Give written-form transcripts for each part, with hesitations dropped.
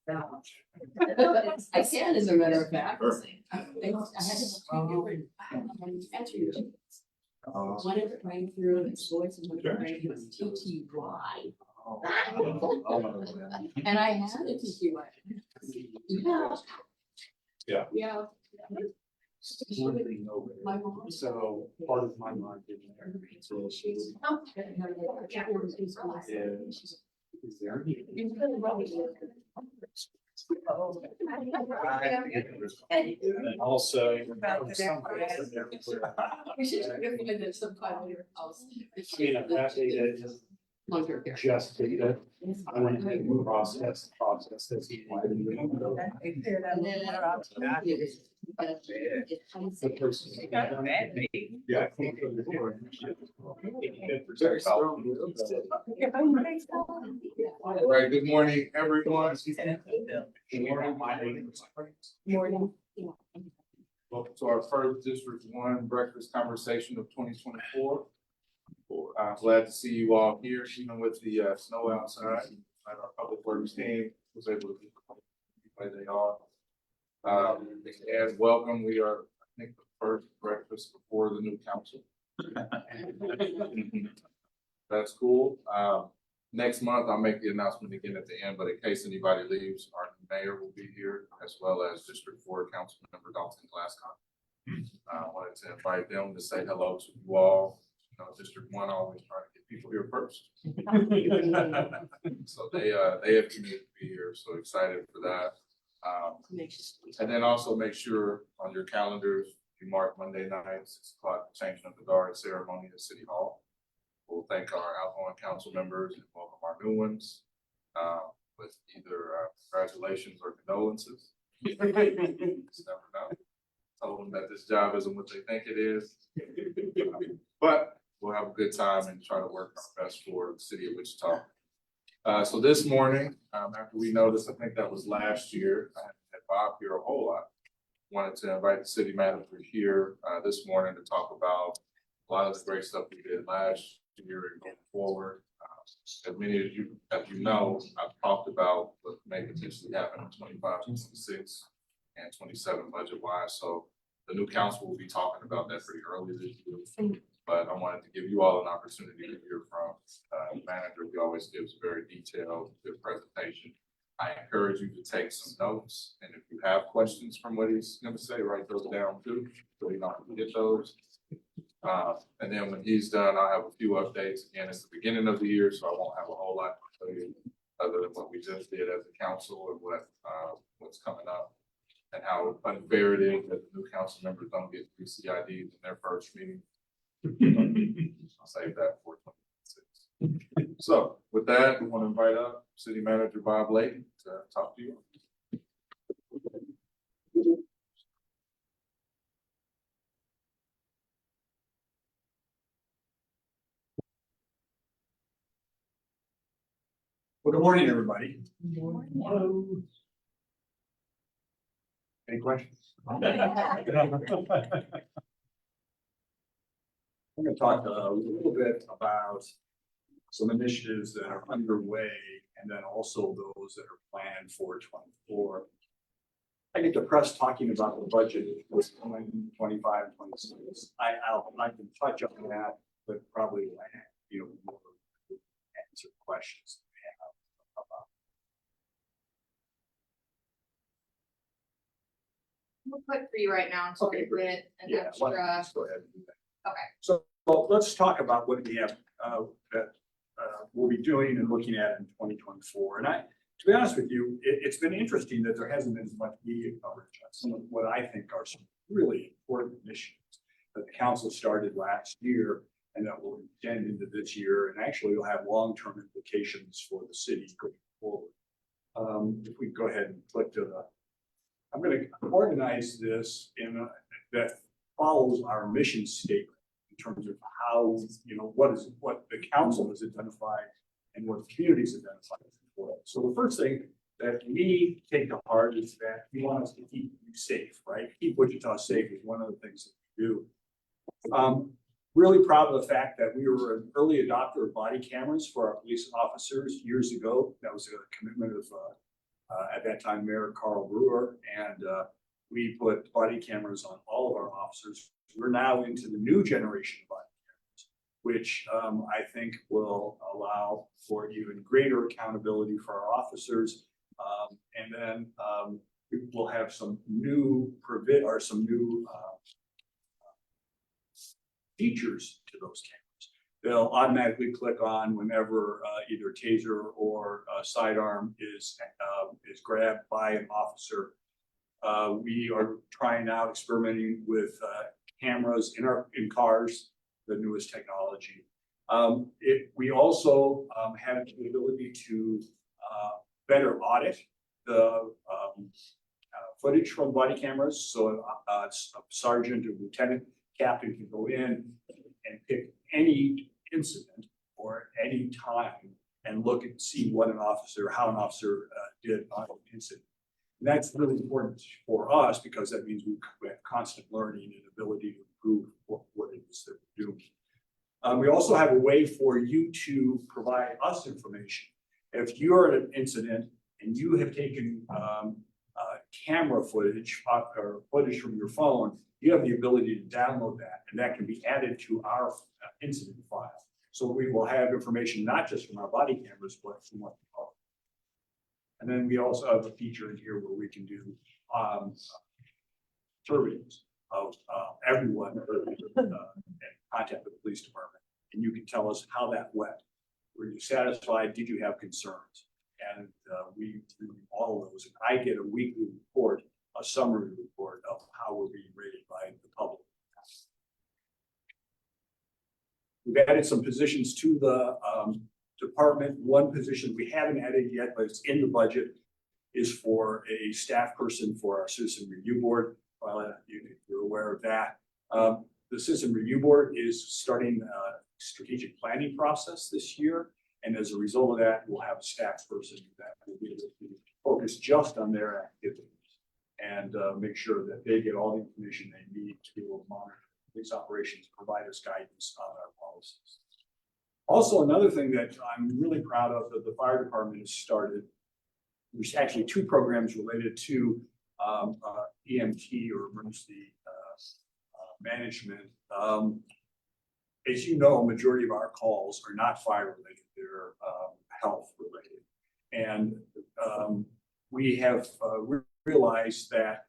I can, as a matter of fact. I had to answer your one of it rang through its voice and one of it rang through its TTY. And I had a TTY. Yeah. Yeah. My mom. So part of my mind in there. So she's. Is there any? And also. We should try to find it sometime in your house. I mean, that data is Long-term care. just data. I went ahead and process this. The person. Yeah. I think All right, good morning, everyone. Good morning, my name is. Morning. Welcome to our first District 1 breakfast conversation of 2024. I'm glad to see you all here, even with the snow outside. Our public works team was able to be where they are. And welcome, we are, I think, the first breakfast before the new council. That's cool. Next month, I'll make the announcement again at the end, but in case anybody leaves, our mayor will be here, as well as District 4 Council Member Dalton Glasgow. I wanted to invite them to say hello to you all. You know, District 1 always trying to get people here first. So they have committed to be here, so excited for that. And then also make sure on your calendars, you mark Monday night, 6 o'clock, changing of the guard ceremony at City Hall. We'll thank our outgoing council members and welcome our new ones with either congratulations or condolences. Just never know. Tell them that this job isn't what they think it is. But we'll have a good time and try to work our best for the city of Wichita. So this morning, after we noticed, I think that was last year, I had Bob here a whole lot. Wanted to invite the city manager here this morning to talk about a lot of the great stuff we did last year and going forward. As many of you, as you know, I've talked about what may potentially happen in 25, 26, and 27 budget wise. So the new council will be talking about that pretty early this year. But I wanted to give you all an opportunity to hear from the manager. He always gives a very detailed, good presentation. I encourage you to take some notes, and if you have questions from what he's going to say, write those down too, so you don't forget those. And then when he's done, I'll have a few updates. Again, it's the beginning of the year, so I won't have a whole lot to tell you other than what we just did as a council and what's coming up and how unfair it is that the new council members don't get 3 CIDs in their first meeting. I'll save that for 2026. So with that, we want to invite up City Manager Bob Layton to talk to you. Well, good morning, everybody. Good morning. Hello. Any questions? I'm going to talk a little bit about some initiatives that are underway and then also those that are planned for 24. I get depressed talking about the budget for 25 and 26. I can touch on that, but probably more answer questions that we have about. We'll put for you right now until we get an extra. Let's go ahead and do that. Okay. So let's talk about what we have that we'll be doing and looking at in 2024. And to be honest with you, it's been interesting that there hasn't been as much media coverage on some of what I think are some really important initiatives that the council started last year and that will extend into this year, and actually will have long-term implications for the city going forward. If we go ahead and click to I'm going to organize this in that follows our mission statement in terms of how, what the council has identified and what the communities identified for it. So the first thing that we take to heart is that we want us to keep you safe, right? Keep Wichita safe is one of the things that we do. Really proud of the fact that we were an early adopter of body cameras for our police officers years ago. That was a commitment of at that time Mayor Carl Brewer, and we put body cameras on all of our officers. We're now into the new generation of body cameras, which I think will allow for even greater accountability for our officers. And then we will have some new features to those cameras. They'll automatically click on whenever either taser or sidearm is grabbed by an officer. We are trying out experimenting with cameras in cars, the newest technology. We also have the ability to better audit the footage from body cameras. So a sergeant or lieutenant captain can go in and pick any incident or any time and look and see what how an officer did on an incident. And that's really important for us because that means we have constant learning and ability to improve what it is that we're doing. We also have a way for you to provide us information. If you're at an incident and you have taken camera footage or footage from your phone, you have the ability to download that, and that can be added to our incident file. So we will have information not just from our body cameras, but from what we call. And then we also have a feature in here where we can do surveys of everyone in contact with the police department, and you can tell us how that went. Were you satisfied? Did you have concerns? And we do all of those. And I get a weekly report, a summary report of how we're being rated by the public. We've added some positions to the department. One position we haven't added yet, but it's in the budget, is for a staff person for our Citizen Review Board. Well, you're aware of that. The Citizen Review Board is starting a strategic planning process this year. And as a result of that, we'll have a staff person that will be able to focus just on their activities and make sure that they get all the information they need to be able to monitor these operations, provide us guidance on our policies. Also, another thing that I'm really proud of that the fire department has started, there's actually two programs related to EMT or emergency management. As you know, a majority of our calls are not fire related, they're health related. And we have realized that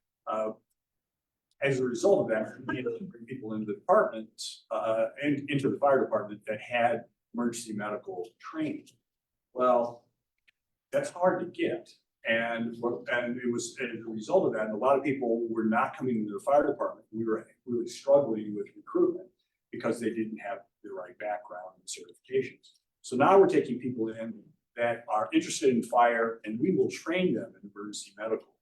as a result of that, we needed to bring people into the department and into the fire department that had emergency medical training. Well, that's hard to get. And it was as a result of that, and a lot of people were not coming into the fire department. We were really struggling with recruitment because they didn't have the right background and certifications. So now we're taking people in that are interested in fire, and we will train them in emergency medical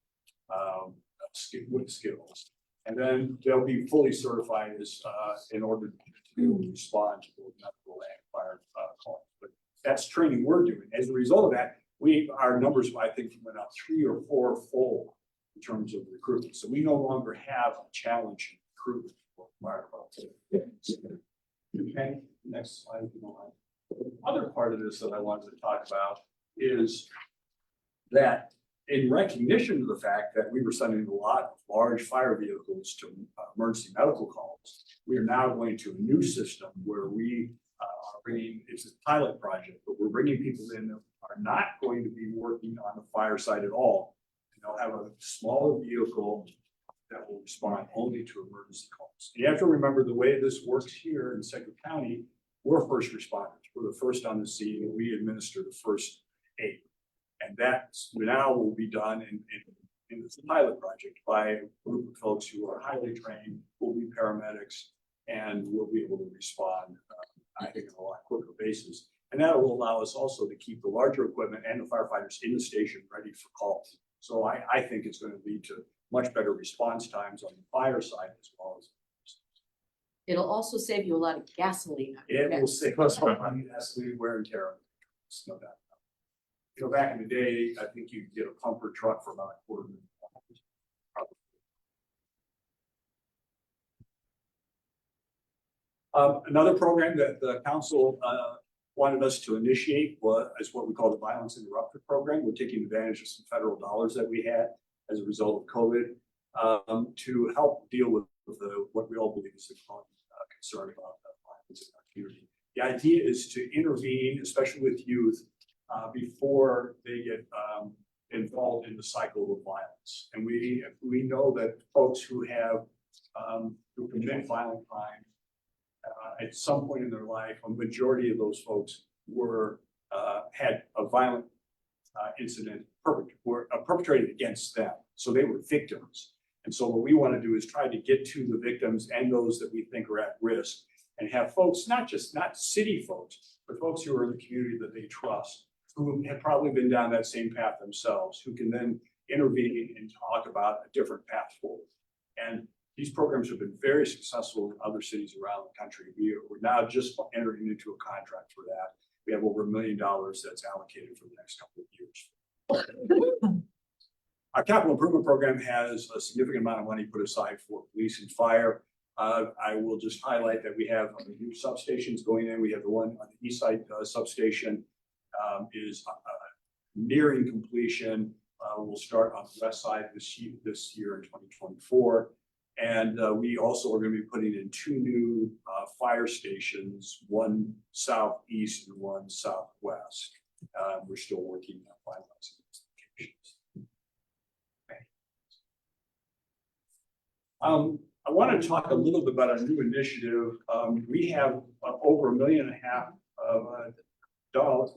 skills. And then they'll be fully certified as in order to be able to respond to both medical and fire calls. But that's training we're doing. As a result of that, our numbers, I think, went up 3 or 4-fold in terms of recruitment. So we no longer have a challenge in recruitment for fire departments. Okay, next slide, if you don't mind. The other part of this that I wanted to talk about is that in recognition of the fact that we were sending a lot of large fire vehicles to emergency medical calls, we are now going to a new system where we are bringing, it's a pilot project, but we're bringing people in that are not going to be working on the fire side at all. And they'll have a smaller vehicle that will respond only to emergency calls. And you have to remember the way this works here in Secretary County, we're first responders. We're the first on the scene, and we administer the first aid. And that now will be done in this pilot project by a group of folks who are highly trained, will be paramedics, and will be able to respond, I think, on a lot quicker basis. And that will allow us also to keep the larger equipment and the firefighters in the station ready for calls. So I think it's going to lead to much better response times on the fire side as well as. It'll also save you a lot of gasoline. It will save us money, gasoline, wear and tear. No doubt. You know, back in the day, I think you could get a pumper truck for about $250,000. Another program that the council wanted us to initiate is what we call the Violence Interrupter Program. We're taking advantage of some federal dollars that we had as a result of COVID to help deal with what we all believe is the common concern about violence in our community. The idea is to intervene, especially with youth, before they get involved in the cycle of violence. And we know that folks who commit violent crime at some point in their life, a majority of those folks had a violent incident perpetrated against them. So they were victims. And so what we want to do is try to get to the victims and those that we think are at risk, and have folks, not city folks, but folks who are in the community that they trust, who have probably been down that same path themselves, who can then intervene and talk about a different path forward. And these programs have been very successful in other cities around the country. We're now just entering into a contract for that. We have over $1 million that's allocated for the next couple of years. Our capital improvement program has a significant amount of money put aside for police and fire. I will just highlight that we have new substations going in. We have the one on the east side substation is nearing completion. We'll start on the west side this year in 2024. And we also are going to be putting in 2 new fire stations, one southeast and one southwest. We're still working on finalizing those locations. Okay. I want to talk a little bit about a new initiative. We have over $1.5 million of dollars.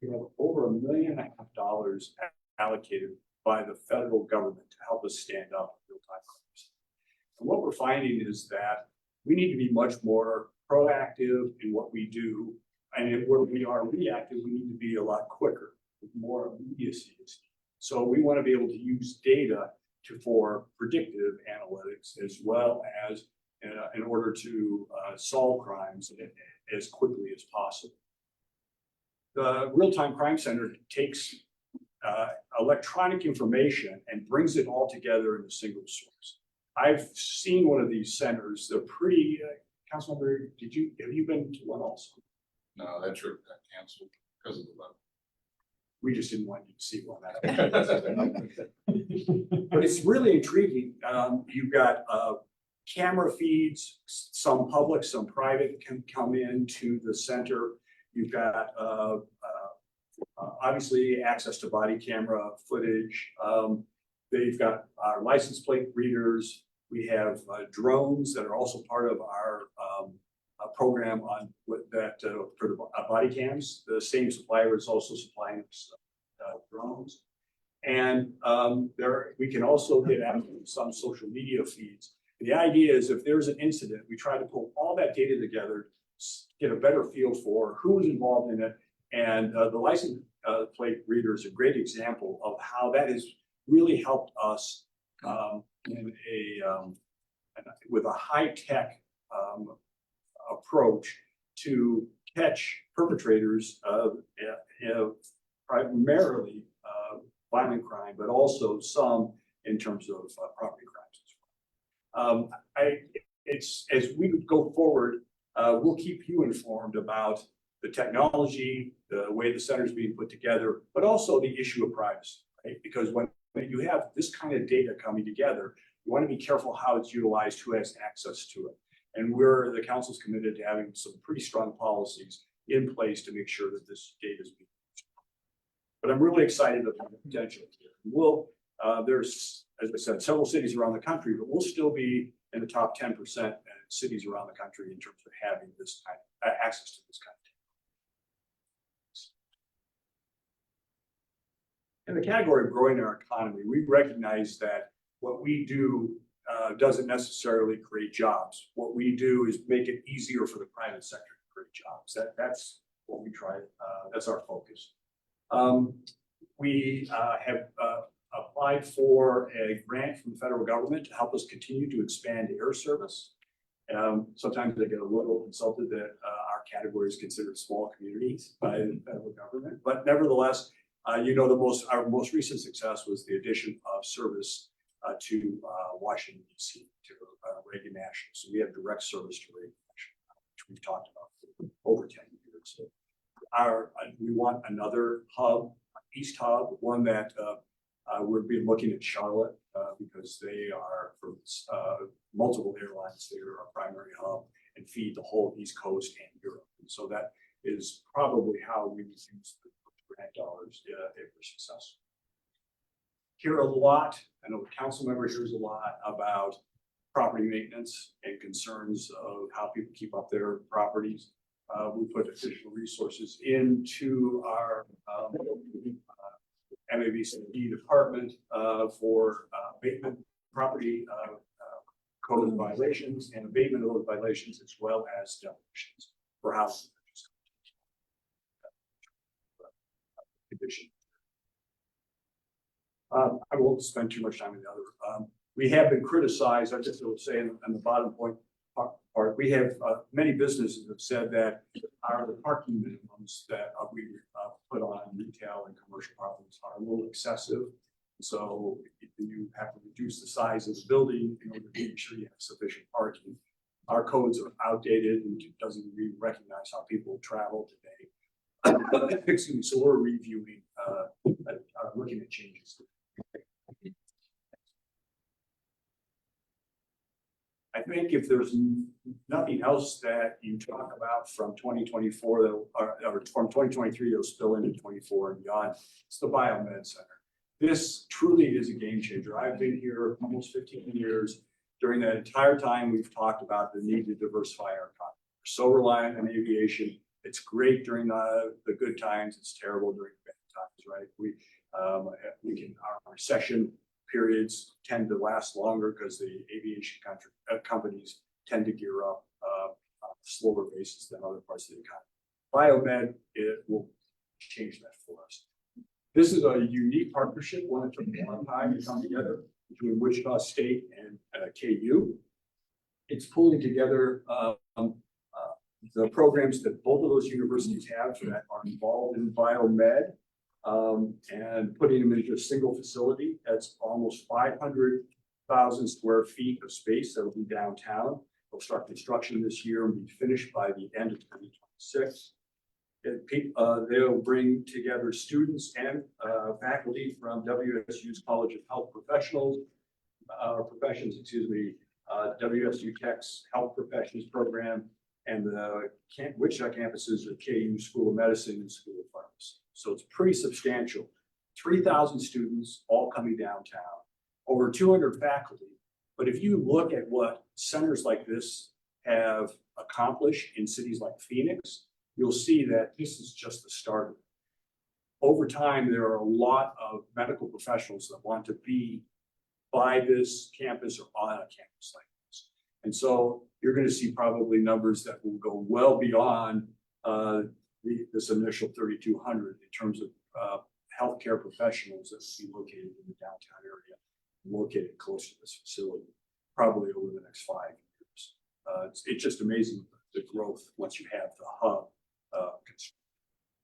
We have over $1.5 million allocated by the federal government to help us stand up real-time crimes. And what we're finding is that we need to be much more proactive in what we do, and where we are reactive, we need to be a lot quicker, with more immediacy. So we want to be able to use data for predictive analytics, as well as in order to solve crimes as quickly as possible. The Real-Time Crime Center takes electronic information and brings it all together in a single source. I've seen one of these centers. They're pretty. Councilmember, have you been to one also? No, that trip got canceled because of the weather. We just didn't want you to see one. But it's really intriguing. You've got camera feeds, some public, some private, can come into the center. You've got obviously access to body camera footage. They've got our license plate readers. We have drones that are also part of our program for the body cams. The same supplier is also supplying drones. And we can also get access to some social media feeds. And the idea is, if there's an incident, we try to pull all that data together, get a better feel for who's involved in it. And the license plate reader is a great example of how that has really helped us with a high-tech approach to catch perpetrators of primarily violent crime, but also some in terms of property crimes as well. As we go forward, we'll keep you informed about the technology, the way the center is being put together, but also the issue of privacy, right? Because when you have this kind of data coming together, you want to be careful how it's utilized, who has access to it. And the council's committed to having some pretty strong policies in place to make sure that this data is being used. But I'm really excited about the potential here. There's, as I said, several cities around the country, but we'll still be in the top 10% cities around the country in terms of having this kind of access to this kind of data. In the category of growing our economy, we recognize that what we do doesn't necessarily create jobs. What we do is make it easier for the private sector to create jobs. That's what we try. That's our focus. We have applied for a grant from the federal government to help us continue to expand air service. Sometimes they get a little insulted that our category is considered small communities by the federal government, but nevertheless, our most recent success was the addition of service to Washington, D.C., to Reagan National. So we have direct service to Reagan National, which we've talked about for over 10 years. So we want another hub, east hub, one that, we've been looking at Charlotte, because they are for, multiple airlines. They are our primary hub and feed the whole East Coast and Europe. And so that is probably how we use the grant dollars, if we're successful. Hear a lot, I know the council member hears a lot about property maintenance and concerns of how people keep up their properties. We put additional resources into our MABC department for abatement, property code violations and abatement of those violations, as well as demolitions for housing condition. I won't spend too much time on the other. We have been criticized, I just will say on the bottom point part, we have many businesses have said that the parking minimums that we put on retail and commercial properties are a little excessive. So you have to reduce the size of the building in order to make sure you have sufficient parking. Our codes are outdated and it doesn't really recognize how people travel today. Excuse me, so we're reviewing, looking at changes. I think if there's nothing else that you talk about from 2024 that, or from 2023 that'll spill into 24 and beyond, it's the Biomed Center. This truly is a game changer. I've been here almost 15 years. During that entire time, we've talked about the need to diversify our economy. We're so reliant on aviation. It's great during the good times. It's terrible during bad times, right? Our recession periods tend to last longer because the aviation companies tend to gear up on a slower basis than other parts of the economy. Biomed, it will change that for us. This is a unique partnership, one that took a long time to come together between Wichita State and KU. It's pulling together the programs that both of those universities have that are involved in biomed, and putting them into a single facility. That's almost 500,000 square feet of space that will be downtown. They'll start construction this year and be finished by the end of 2026. They'll bring together students and faculty from WSU's College of Health Professionals, WSU Tech's Health Professions Program, and the Wichita campuses of KU School of Medicine and School of Pharmacy. So it's pretty substantial. 3,000 students all coming downtown, over 200 faculty. But if you look at what centers like this have accomplished in cities like Phoenix, you'll see that this is just the start of it. Over time, there are a lot of medical professionals that want to be by this campus or on a campus like this. And so you're going to see probably numbers that will go well beyond this initial 3,200 in terms of healthcare professionals that will be located in the downtown area, located close to this facility, probably over the next 5 years. It's just amazing the growth once you have the hub.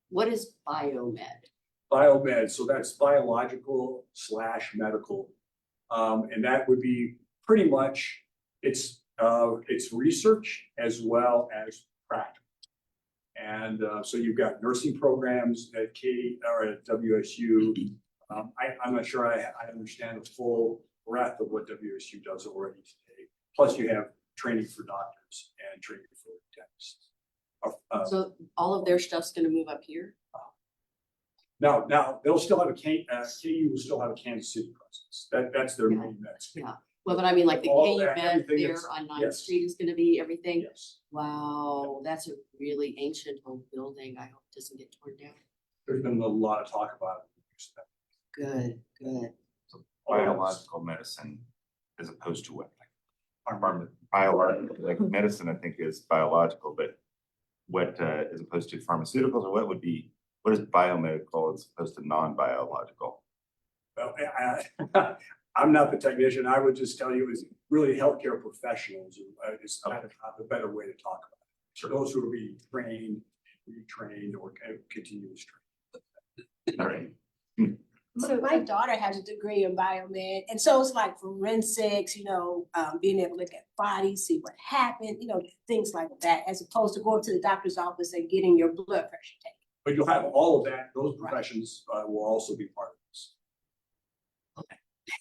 What is biomed? Biomed, so that's biological / medical, and that would be pretty much it's research as well as practice. And so you've got nursing programs at WSU. I'm not sure I understand the full breadth of what WSU does already today. Plus you have training for doctors and training for dentists. So all of their stuff's going to move up here? Now they'll still have KU will still have a Kansas City presence. That's their main medicine. Yeah. Well, but I mean, like the KU med there on 9th Street is going to be everything. Yes. Wow, that's a really ancient old building. I hope it doesn't get torn down. There's been a lot of talk about it. Good, good. So biological medicine as opposed to what? Biological, like medicine, I think is biological, but what as opposed to pharmaceuticals, or what is biomedical as opposed to non-biological? Well, I'm not the technician. I would just tell you is really healthcare professionals is kind of the better way to talk about it. So those who are being trained, retrained, or continuous training. All right. So my daughter has a degree in biomed, and so it's like forensics, being able to look at bodies, see what happened, things like that, as opposed to going to the doctor's office and getting your blood pressure taken. But you'll have all of that, those professions will also be part of this.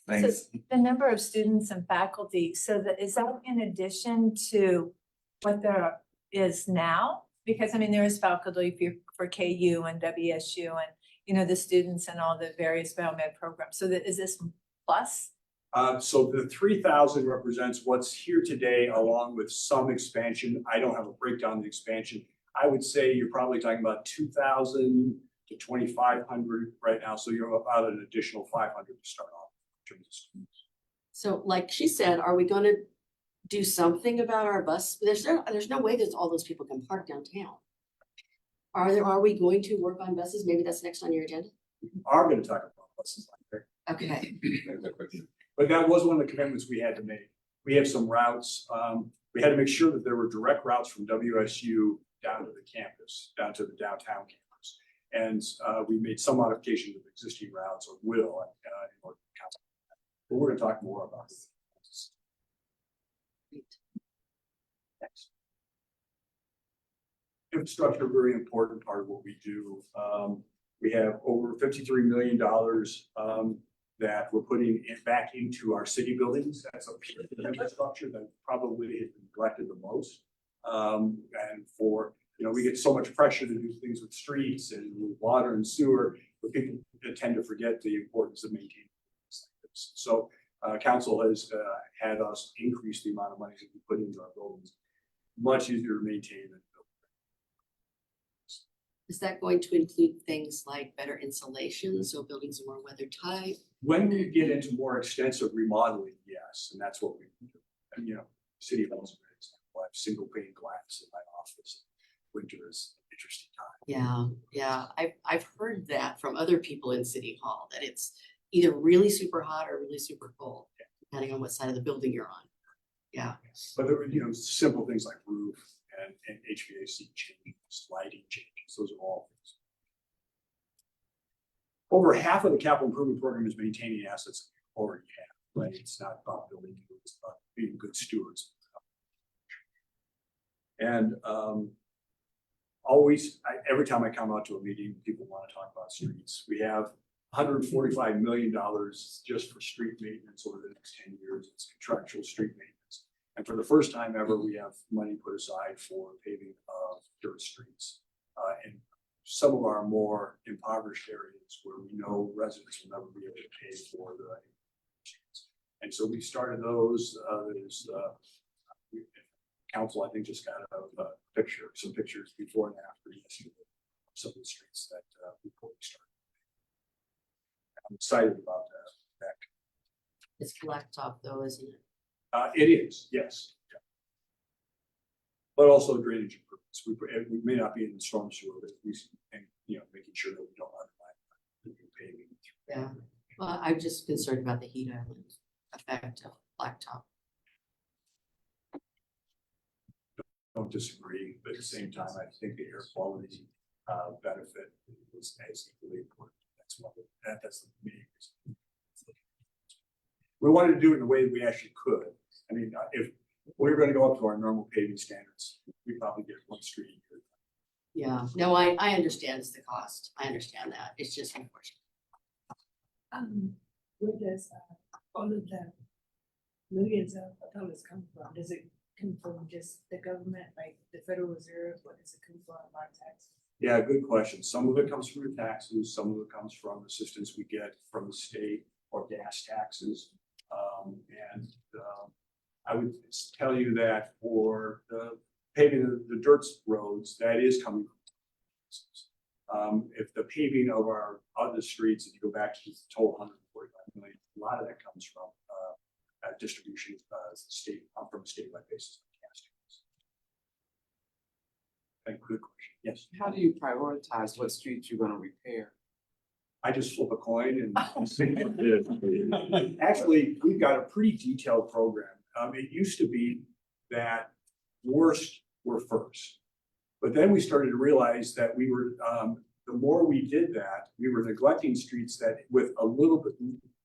Thanks. The number of students and faculty, so that, is that in addition to what there is now? Because I mean, there is faculty for KU and WSU and, you know, the students and all the various biomed programs. So that, is this plus? So the 3,000 represents what's here today, along with some expansion. I don't have a breakdown of the expansion. I would say you're probably talking about 2,000 to 2,500 right now. So you're about an additional 500 to start off in terms of students. So like she said, are we gonna do something about our bus? There's no way that all those people can park downtown. Are we going to work on buses? Maybe that's next on your agenda? We are going to talk about buses like that. Okay. But that was one of the commitments we had to make. We have some routes. We had to make sure that there were direct routes from WSU down to the campus, down to the downtown campus. And we made some modifications of existing routes, or will, in order to count. But we're going to talk more about it. Next. Infrastructure, very important part of what we do. We have over $53 million that we're putting back into our city buildings. That's a piece of infrastructure that probably has been neglected the most. And for, you know, we get so much pressure to do things with streets and with water and sewer, but people tend to forget the importance of maintaining things like this. So council has had us increase the amount of money that we put into our buildings. Much easier to maintain than build. Is that going to include things like better insulation, so buildings are more weather tight? When we get into more extensive remodeling, yes, and that's what we do. And, you know, city of Ellsworth, I have single pane glass in my office. Winter is an interesting time. Yeah. I've heard that from other people in City Hall, that it's either really super hot or really super cold, depending on what side of the building you're on. Yeah. But there were, you know, simple things like roof and HVAC changes, lighting changes. Those are all things. Over half of the capital improvement program is maintaining assets that we already have, right? It's not about building new, it's about being good stewards. And every time I come out to a meeting, people want to talk about streets. We have $145 million just for street maintenance over the next 10 years. It's contractual street maintenance. And for the first time ever, we have money put aside for paving of dirt streets. In some of our more impoverished areas where we know residents will never be able to pay for the streets. And so we started those. Council, I think, just got some pictures before and after yesterday of some of the streets that before we started. I'm excited about that. It's blacktop though, isn't it? It is, yes. Yeah. But also drainage improvements. We may not be in the storm sewer, but we, and, you know, making sure that we don't undermine the new paving. Yeah. Well, I'm just concerned about the heat island effect of blacktop. Don't disagree, but at the same time, I think the air quality benefit is as equally important. That's one of that's the main reason. We wanted to do it in a way that we actually could. I mean, if we were going to go up to our normal paving standards, we'd probably get one street a year. Yeah, no, I understand it's the cost. I understand that. It's just unfortunate. Where does all of the millions of dollars come from? Does it come from just the government, like the Federal Reserve, or does it come from our taxes? Yeah, good question. Some of it comes from your taxes, some of it comes from assistance we get from the state or gas taxes. I would tell you that for the paving the dirt roads, that is coming from if the paving of our other streets, if you go back to the total 145 million, a lot of that comes from distribution state from a statewide basis. Thank you. Good question. Yes. How do you prioritize what streets you're gonna repair? I just flip a coin and actually, we've got a pretty detailed program. It used to be that worst were first, but then we started to realize that we were, the more we did that, we were neglecting streets that with a little bit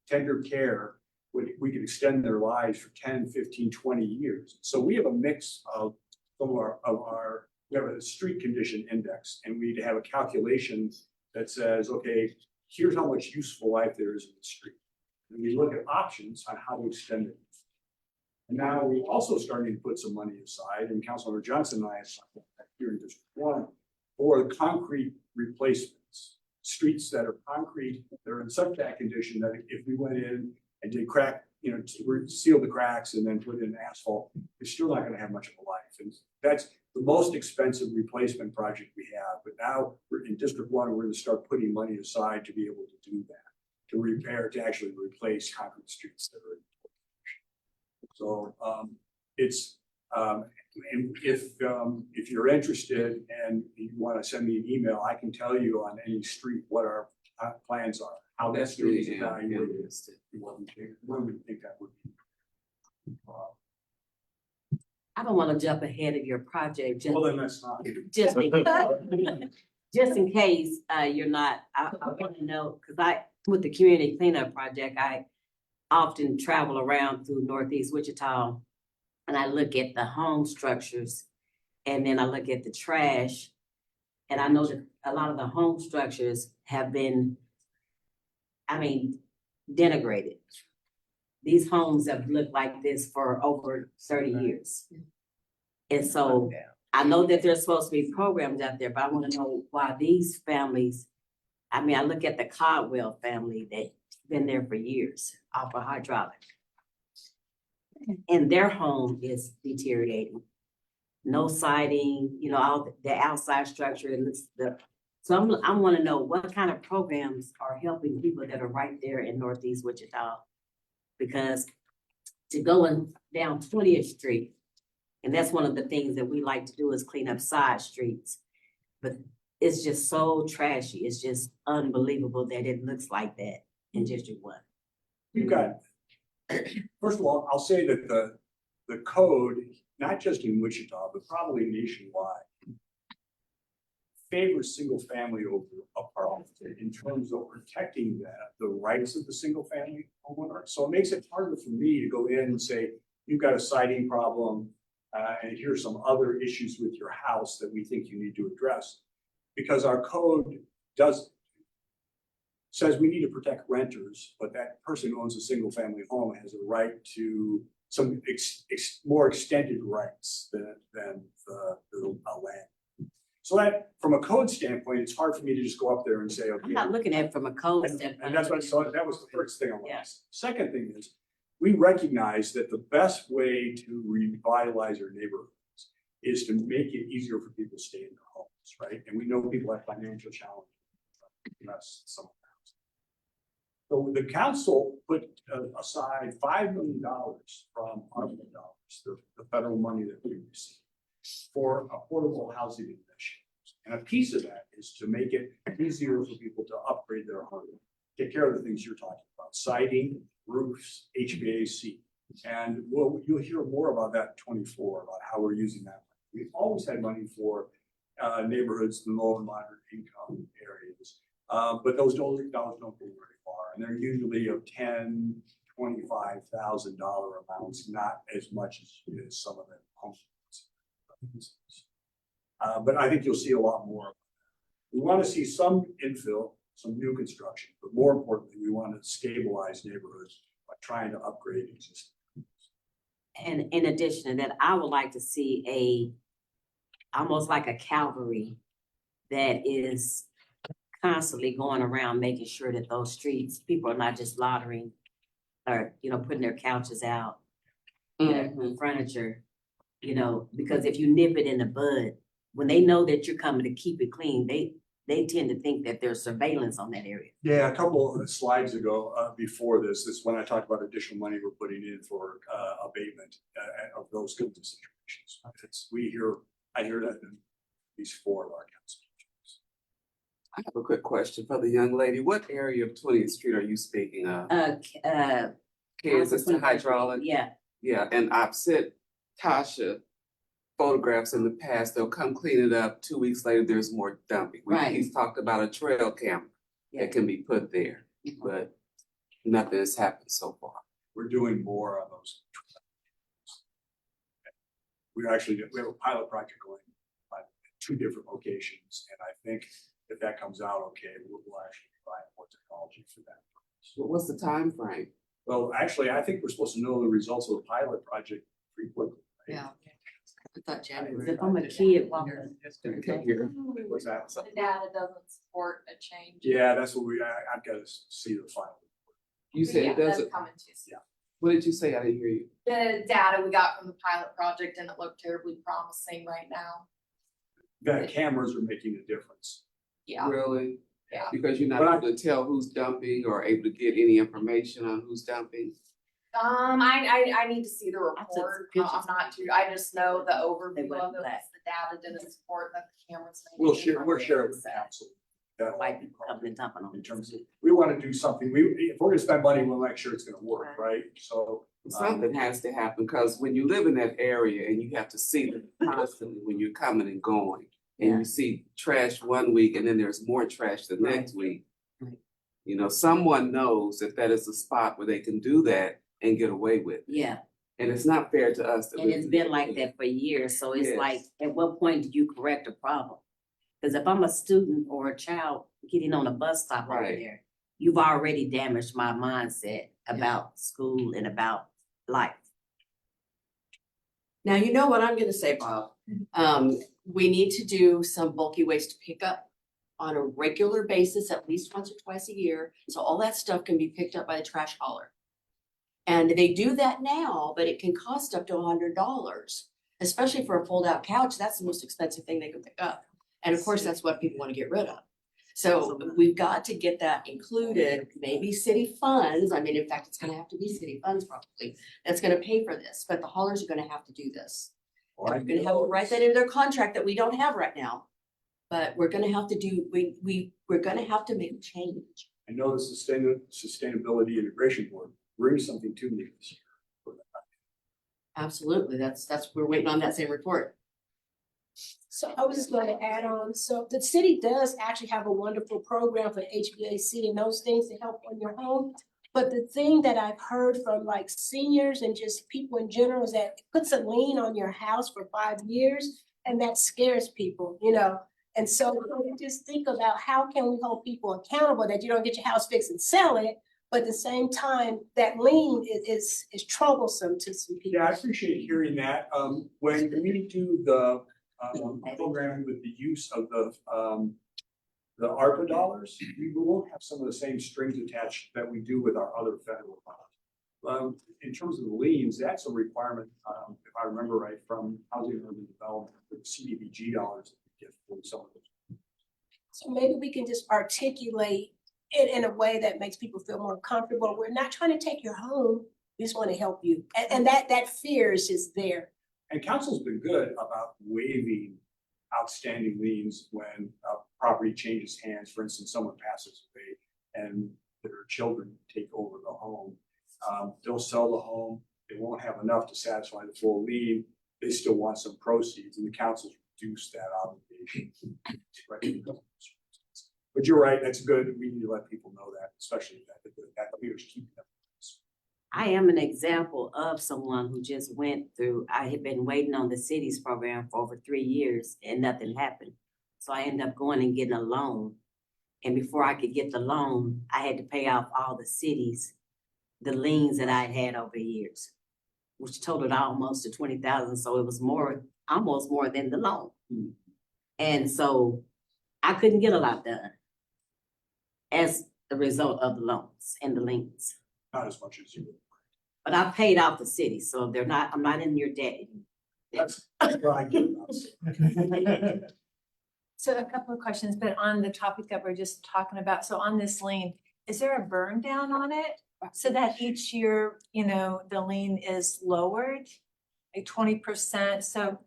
tender care, we could extend their lives for 10, 15, 20 years. So we have a mix of some of our we have a street condition index, and we need to have a calculation that says, okay, here's how much useful life there is in the street. And we look at options on how to extend it. And now we're also starting to put some money aside, and Councilor Johnson and I have talked about that here in District 1 for the concrete replacements. Streets that are concrete, they're in such bad condition that if we went in and did crack, seal the cracks and then put in asphalt, it's still not gonna have much of a life. And that's the most expensive replacement project we have. But now we're in District 1, we're gonna start putting money aside to be able to do that, to repair, to actually replace concrete streets that are in poor condition. So it's, and if you're interested and you want to send me an email, I can tell you on any street what our plans are, how that That's street is really evaluated, interesting. when we think that would be. I don't want to jump ahead of your project, just, Well, then that's not. just in, just in case, you're not, I want to know, because with the community cleanup project, I often travel around through Northeast Wichita, and I look at the home structures, and then I look at the trash, and I know that a lot of the home structures have been, denigrated. These homes have looked like this for over 30 years. And so I know that there's supposed to be programs out there, but I want to know why these families, I look at the Caldwell family that's been there for years off of hydraulic. And their home is deteriorating. No siding, all the outside structure and so I want to know what kind of programs are helping people that are right there in Northeast Wichita. Because to going down 20th Street, and that's one of the things that we like to do is clean up side streets. But it's just so trashy. It's just unbelievable that it looks like that in District 1. We've got, first of all, I'll say that the code, not just in Wichita, but probably nationwide, favors single family over apartment in terms of protecting the rights of the single family homeowner. So it makes it harder for me to go in and say, you've got a siding problem, and here's some other issues with your house that we think you need to address. Because our code says we need to protect renters, but that person who owns a single family home has a right to some more extended rights than the land. So that, from a code standpoint, it's hard for me to just go up there and say, okay. I'm not looking at it from a code standpoint. And that's what I saw, that was the first thing I wanted. Yeah. Second thing is, we recognize that the best way to revitalize our neighborhoods is to make it easier for people to stay in their homes, right? And we know people have financial challenges. That's some of that. So the council put aside $5 million from our dollars, the federal money that we receive, for affordable housing initiatives. And a piece of that is to make it easier for people to upgrade their home, take care of the things you're talking about, siding, roofs, HVAC. And you'll hear more about that in 24, about how we're using that. We've always had money for neighborhoods in low and moderate income areas, but those dollars don't go very far. And they're usually of $10,000, $25,000 amounts, not as much as some of the homes. But I think you'll see a lot more. We want to see some infill, some new construction, but more importantly, we want to stabilize neighborhoods by trying to upgrade existing. And in addition to that, I would like to see almost like a cavalry that is constantly going around making sure that those streets, people are not just loitering or, putting their couches out, their furniture, because if you nip it in the bud, when they know that you're coming to keep it clean, they tend to think that there's surveillance on that area. Yeah, a couple of slides ago, before this is when I talked about additional money we're putting in for abatement of those kinds of situations. I hear that in at least 4 of our council. I have a quick question for the young lady. What area of 20th Street are you speaking of? Kansas to hydraulic? Yeah. Yeah, and I've sent Tasha photographs in the past. They'll come clean it up. 2 weeks later, there's more dumping. Right. He's talked about a trail camera that can be put there, but nothing has happened so far. We're doing more on those. We have a pilot project going two different locations. And I think if that comes out okay, we'll actually provide more technology for that. What's the time frame? Well, actually, I think we're supposed to know the results of the pilot project pretty quickly. right? Yeah. I thought January. If I'm a kid, Okay, here. What's that? The data doesn't support a change. Yeah, that's what I've got to see the final. You said Yeah, it that's doesn't, coming too. Yeah. what did you say? I didn't hear you. The data we got from the pilot project didn't look terribly promising right now. The cameras are making a difference. Yeah, Really? yeah. Because you're not But I- able to tell who's dumping or able to get any information on who's dumping? I need to see the I took report. pictures. I'm not too, I just know the They overview went of it, black. the data didn't support that the cameras. We'll share it with council. That'll white people coming and dumping on in it. terms of, we want to do something, if we're gonna spend money, we'll make sure it's gonna work, right? So. Something has to happen, because when you live in that area and you have to see them constantly when you're coming and going. And Yeah. you see trash one week and then there's more trash the Right. next week. Right. You know, someone knows that that is a spot where they can do that and get away with it. Yeah, And it's not fair to us. that and live it's in been that like area. that for years, so it's Yes. like, at what point do you correct a problem? Cause if I'm a student or a child getting on a bus stop over Right. there, you've already damaged my mindset about school and about life. Now, you know what I'm gonna say, Bob. We need to do some bulky waste pickup on a regular basis, at least once or twice a year, so all that stuff can be picked up by the trash hauler. And they do that now, but it can cost up to $100, especially for a fold-out couch. That's the most expensive thing they can pick up. And of course, that's what people wanna get rid of. So we've got to get that included, maybe city funds. I mean, in fact, it's gonna have to be city funds probably. That's gonna pay for this, but the haulers are gonna have to do this. Well, I And we're gonna have to write that into their contract that we don't have right now. But we're gonna have to do, we're gonna have to make a change. I know the Sustainability Integration Board brings something to me this year. Absolutely, we're waiting on that same report. So I was just gonna add on, so the city does actually have a wonderful program for HVAC and those things to help on your home. But the thing that I've heard from like seniors and just people in general is that it puts a lien on your house for 5 years, and that scares people, you know? And so we just think about how can we hold people accountable that you don't get your house fixed and sell it, but at the same time, that lien is troublesome to some people. Yeah, I appreciate hearing that. When we do the program with the use of the ARPA dollars, we won't have some of the same strings attached that we do with our other federal funds. In terms of the liens, that's a requirement, if I remember right, from Housing and Urban Development, for the CDBG dollars that we get for some of those. So maybe we can just articulate it in a way that makes people feel more comfortable. We're not trying to take your home, we just want to help you. And that fear is just there. And council's been good about waiving outstanding liens when a property changes hands. For instance, someone passes away and their children take over the home. They'll sell the home, they won't have enough to satisfy the full lien, they still want some proceeds, and the council's reduced that obligation. But you're right, that's good, we need to let people know that, especially that leaders keep them. I am an example of someone who just went through, I had been waiting on the city's program for over 3 years and nothing happened. So I ended up going and getting a loan. And before I could get the loan, I had to pay off all the cities, the liens that I had over years, which totaled almost to 20,000. So it was almost more than the loan. And so I couldn't get a lot done as a result of the loans and the liens. Not as much as you would. But I paid off the city, so I'm not in your debt anymore. That's what I get about. So a couple of questions, but on the topic that we're just talking about, so on this lien, is there a burn down on it? So that each year, you know, the lien is lowered, like 20%, so.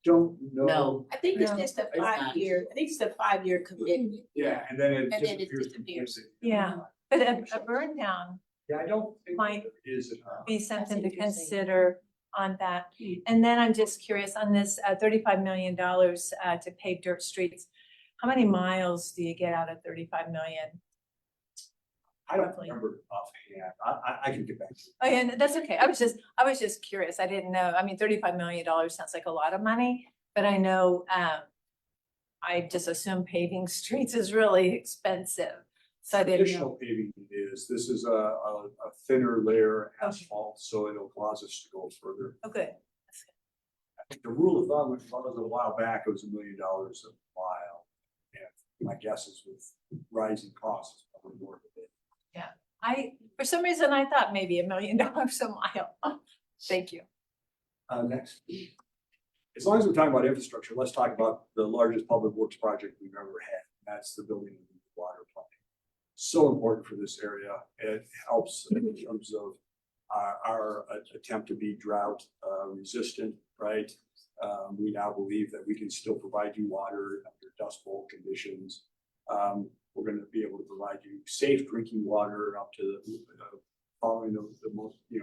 Don't know. No, I think it's No. just a It's not. 5-year, I think it's a 5-year commitment. Yeah, and then it And then it disappears. disappears. Yeah. But a burn down Yeah, I don't think Might there is. be something to interesting. consider on that. And then I'm just curious on this $35 million to pave dirt streets. How many miles do you get out of 35 million? I don't roughly. remember offhand. I can get back to you. Oh, yeah, that's okay. I was just curious. I didn't know. I mean, $35 million sounds like a lot of money, but I know I just assume paving streets is really expensive. So I didn't Additional know. paving is, this is a thinner layer asphalt, so it'll cause us to go further. Oh, good. I think the rule of thumb, which was a while back, it was $1 million a mile. And my guess is with rising costs, it's probably more of it. For some reason, I thought maybe $1 million a mile. Thank you. Next. As long as we're talking about infrastructure, let's talk about the largest public works project we've ever had. That's the building of the water plant. So important for this area. It helps in terms of our attempt to be drought resistant, right? We now believe that we can still provide you water under dust bowl conditions. We're going to be able to provide you safe drinking water up to the following the most, the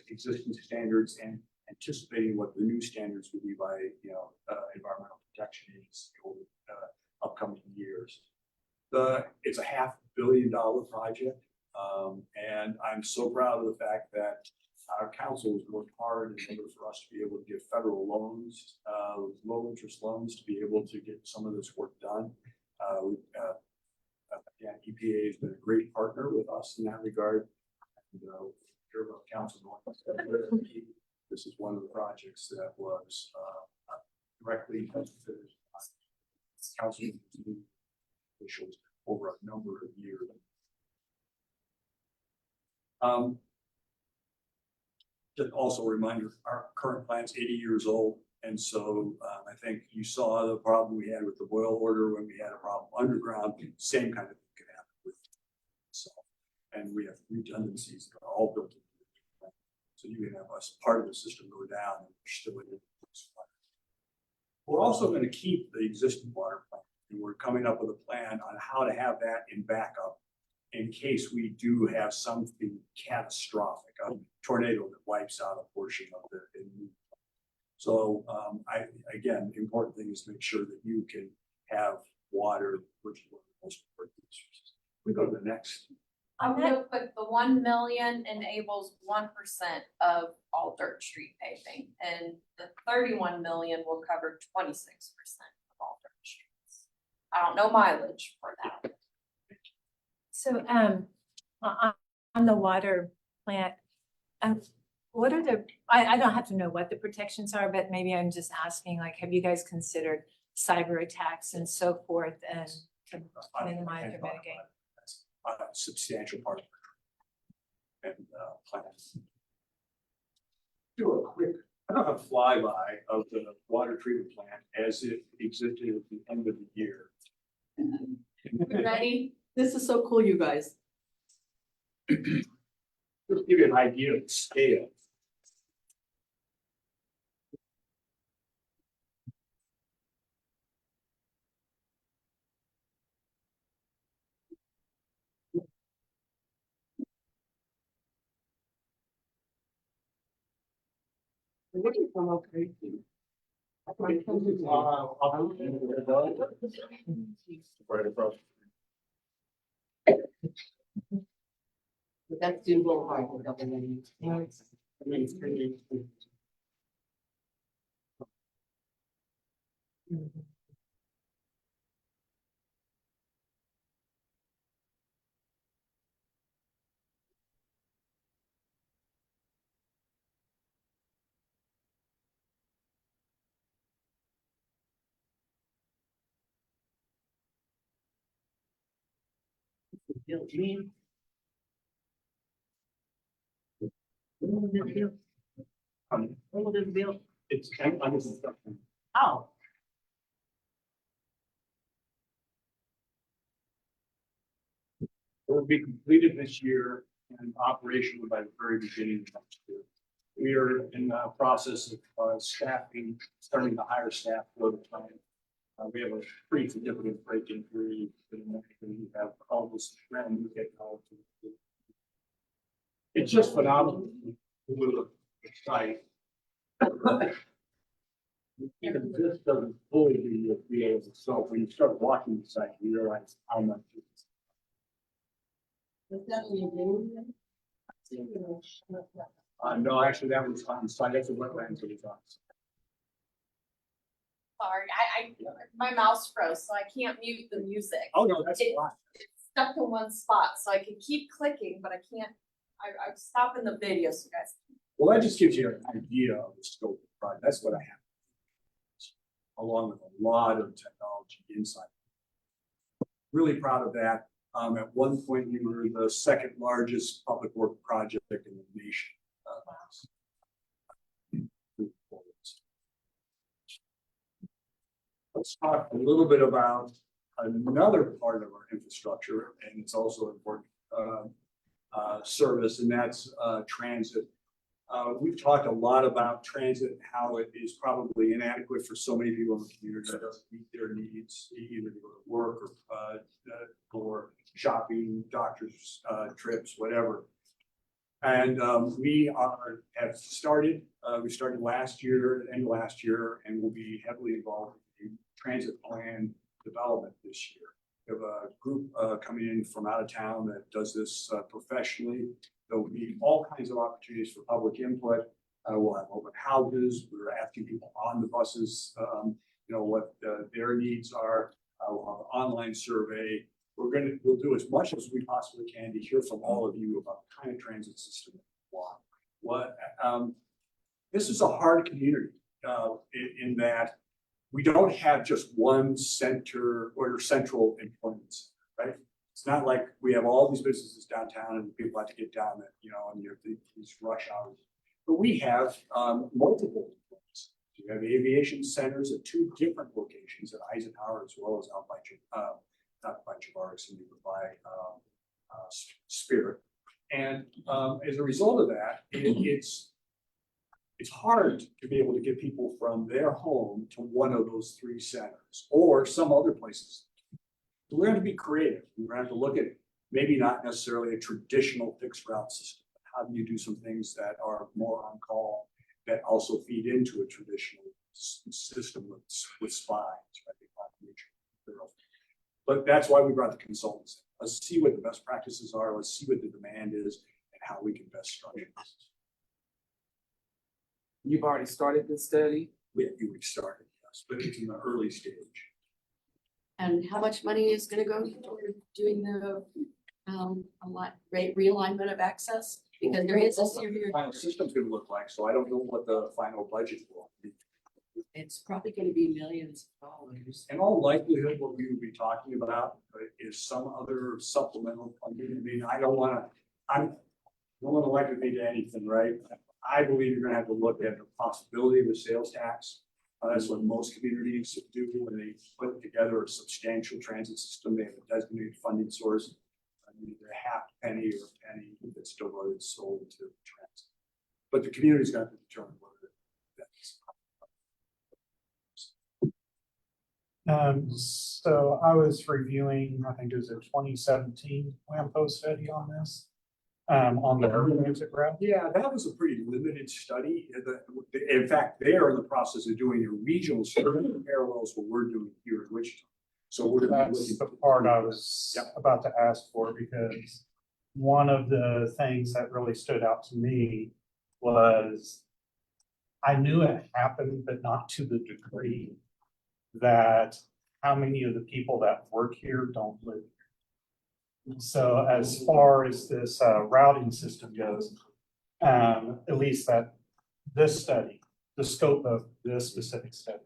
existing standards and anticipating what the new standards will be by, environmental protection agency over upcoming years. It's a $500 million project. And I'm so proud of the fact that our council has worked hard in order for us to be able to get federal loans, low interest loans to be able to get some of this work done. Again, EPA has been a great partner with us in that regard. And, hear about council. This is one of the projects that was directly considered council officials over a number of years. Just also a reminder, our current plant's 80 years old. And so I think you saw the problem we had with the boil order when we had a problem underground, same kind of thing could happen with itself. And we have redundancies that are all built into the plant. So you can have us part of the system go down and we're still in this water. We're also going to keep the existing water plant, and we're coming up with a plan on how to have that in backup in case we do have something catastrophic, a tornado that wipes out a portion of the. So again, the important thing is to make sure that you can have water, which is one of the most important resources. We go to the next. Real quick, the 1 million enables 1% of all dirt street paving, and the 31 million will cover 26% of all dirt streets. I don't know mileage for that. So, on the water plant, what are the, I don't have to know what the protections are, but maybe I'm just asking, like, have you guys considered cyber attacks and so forth and to minimize or mitigate? A substantial part of it. And plans. Do a quick flyby of the water treatment plant as it existed at the end of the year. Ready? This is so cool, you guys. Just give you an idea of the scale. Right across. But that's doable hard for government. And then it's pretty. Built me. What is built? It's under construction. Oh. It will be completed this year and operational by the very beginning of next year. We are in the process of staffing, starting to hire staff for the plant. We have a pretty significant break-in period. We have all this brand new technology. It's just phenomenal. With a site. Even this doesn't fully be able to, so when you start walking the site, you realize how much it's. No, actually, that was on site. That's a wetlands that was on. sorry, my mouse froze, so I can't mute the music. Oh, no, that's It- fine. It's stuck in one spot, so I can keep clicking, but I can't, I'm stopping the video so you guys. Well, that just gives you an idea of the scope of the project. That's what I have. Along with a lot of technology inside. Really proud of that. At one point, we were the second largest public work project in the nation. Let's talk a little bit about another part of our infrastructure, and it's also important service, and that's transit. We've talked a lot about transit and how it is probably inadequate for so many people in the community that doesn't meet their needs, either to go to work or shopping, doctor's trips, whatever. And we have started, we started last year, end of last year, and will be heavily involved in transit plan development this year. We have a group coming in from out of town that does this professionally. There will be all kinds of opportunities for public input. We'll have open houses. We're asking people on the buses, what their needs are. We'll have an online survey. We'll do as much as we possibly can to hear from all of you about the kind of transit system that you want. This is a hard community in that we don't have just one center or central employment center, right? It's not like we have all these businesses downtown and people have to get down there, and you have these rush hours. But we have multiple employment. We have aviation centers at 2 different locations at Eisenhower as well as out by not by Javaris and by Spirit. And as a result of that, it's hard to be able to get people from their home to one of those 3 centers or some other places. So we're going to be creative. We're going to have to look at maybe not necessarily a traditional fixed route system, but how do you do some things that are more on call that also feed into a traditional system with spines, right? But that's why we brought the consultants in. Let's see what the best practices are. Let's see what the demand is and how we can best structure this. You've already started this study? We've started, yes, but it's in the early stage. And how much money is gonna go toward doing the, realignment of access? Because there is a What the final system's gonna look like, so I don't know what the final budget will be. it's probably gonna be millions of dollars. In all likelihood, what we would be talking about is some other supplemental funding. I mean, I don't wanna elected me to anything, right? I believe you're gonna have to look at the possibility of a sales tax. That's what most communities do when they put together a substantial transit system. They have a designated funding source. Either a half penny or a penny that's still sold to transit. But the community's got to determine whether that's. So I was reviewing, I think it was a 2017 Lampo study on this, on the urban transit route. Yeah, that was a pretty limited study. In fact, they are in the process of doing a regional study that parallels what we're doing here in Wichita. So we're gonna be That's looking. the part I was Yep. about to ask for, because one of the things that really stood out to me was I knew it happened, but not to the degree that how many of the people that work here don't live here. So as far as this routing system goes, at least that this study, the scope of this specific study,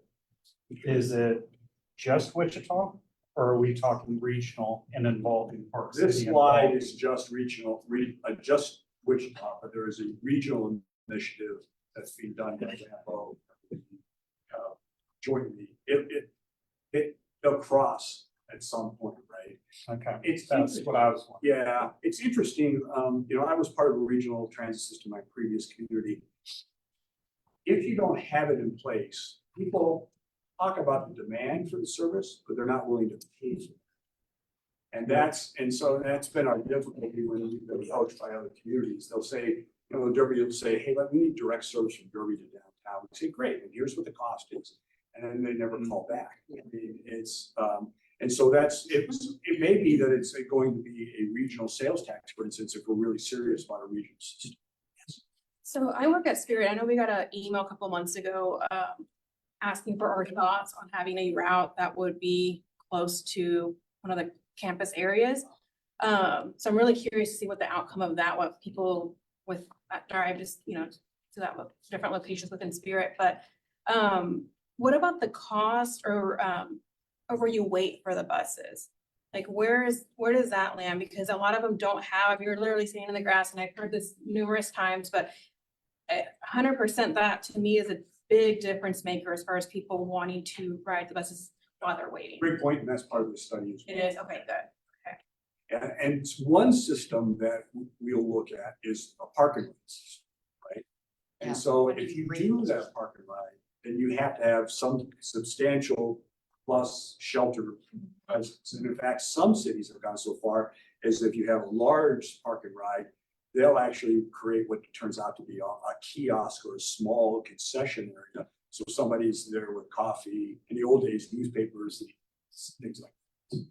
is it just Wichita, or are we talking regional and involving Park City? This slide is just regional, just Wichita, but there is a regional initiative that's being done by Lampo jointly. They'll cross at some point, right? Okay, that's what I was wondering. Yeah, it's interesting. I was part of a regional transit system in my previous community. If you don't have it in place, people talk about the demand for the service, but they're not willing to pay for it. And so that's been our difficulty when we've been approached by other communities. They'll say, Derby will say, hey, we need direct service from Derby to downtown. We say, great, and here's what the cost is. And then they never call back. I mean, and so it may be that it's going to be a regional sales tax, for instance, if we're really serious about a regional system. So I work at Spirit. I know we got an email a couple months ago asking for our thoughts on having a route that would be close to one of the campus areas. So I'm really curious to see what the outcome of that, what people with that drive, just, you know, to that different locations within Spirit, but what about the cost or where you wait for the buses? Like, where does that land? Because a lot of them don't have, you're literally sitting in the grass, and I've heard this numerous times, but 100% that to me is a big difference maker as far as people wanting to ride the buses while they're waiting. Great point, and that's part of the study as well. It is, okay, good. And one system that we'll look at is a parking lot system, right? Yeah. And so if you do that parking ride, then you have to have some substantial plus shelter presence. And in fact, some cities have gone so far as if you have a large parking ride, they'll actually create what turns out to be a kiosk or a small concession area. So somebody's there with coffee, in the old days, newspapers, things like that.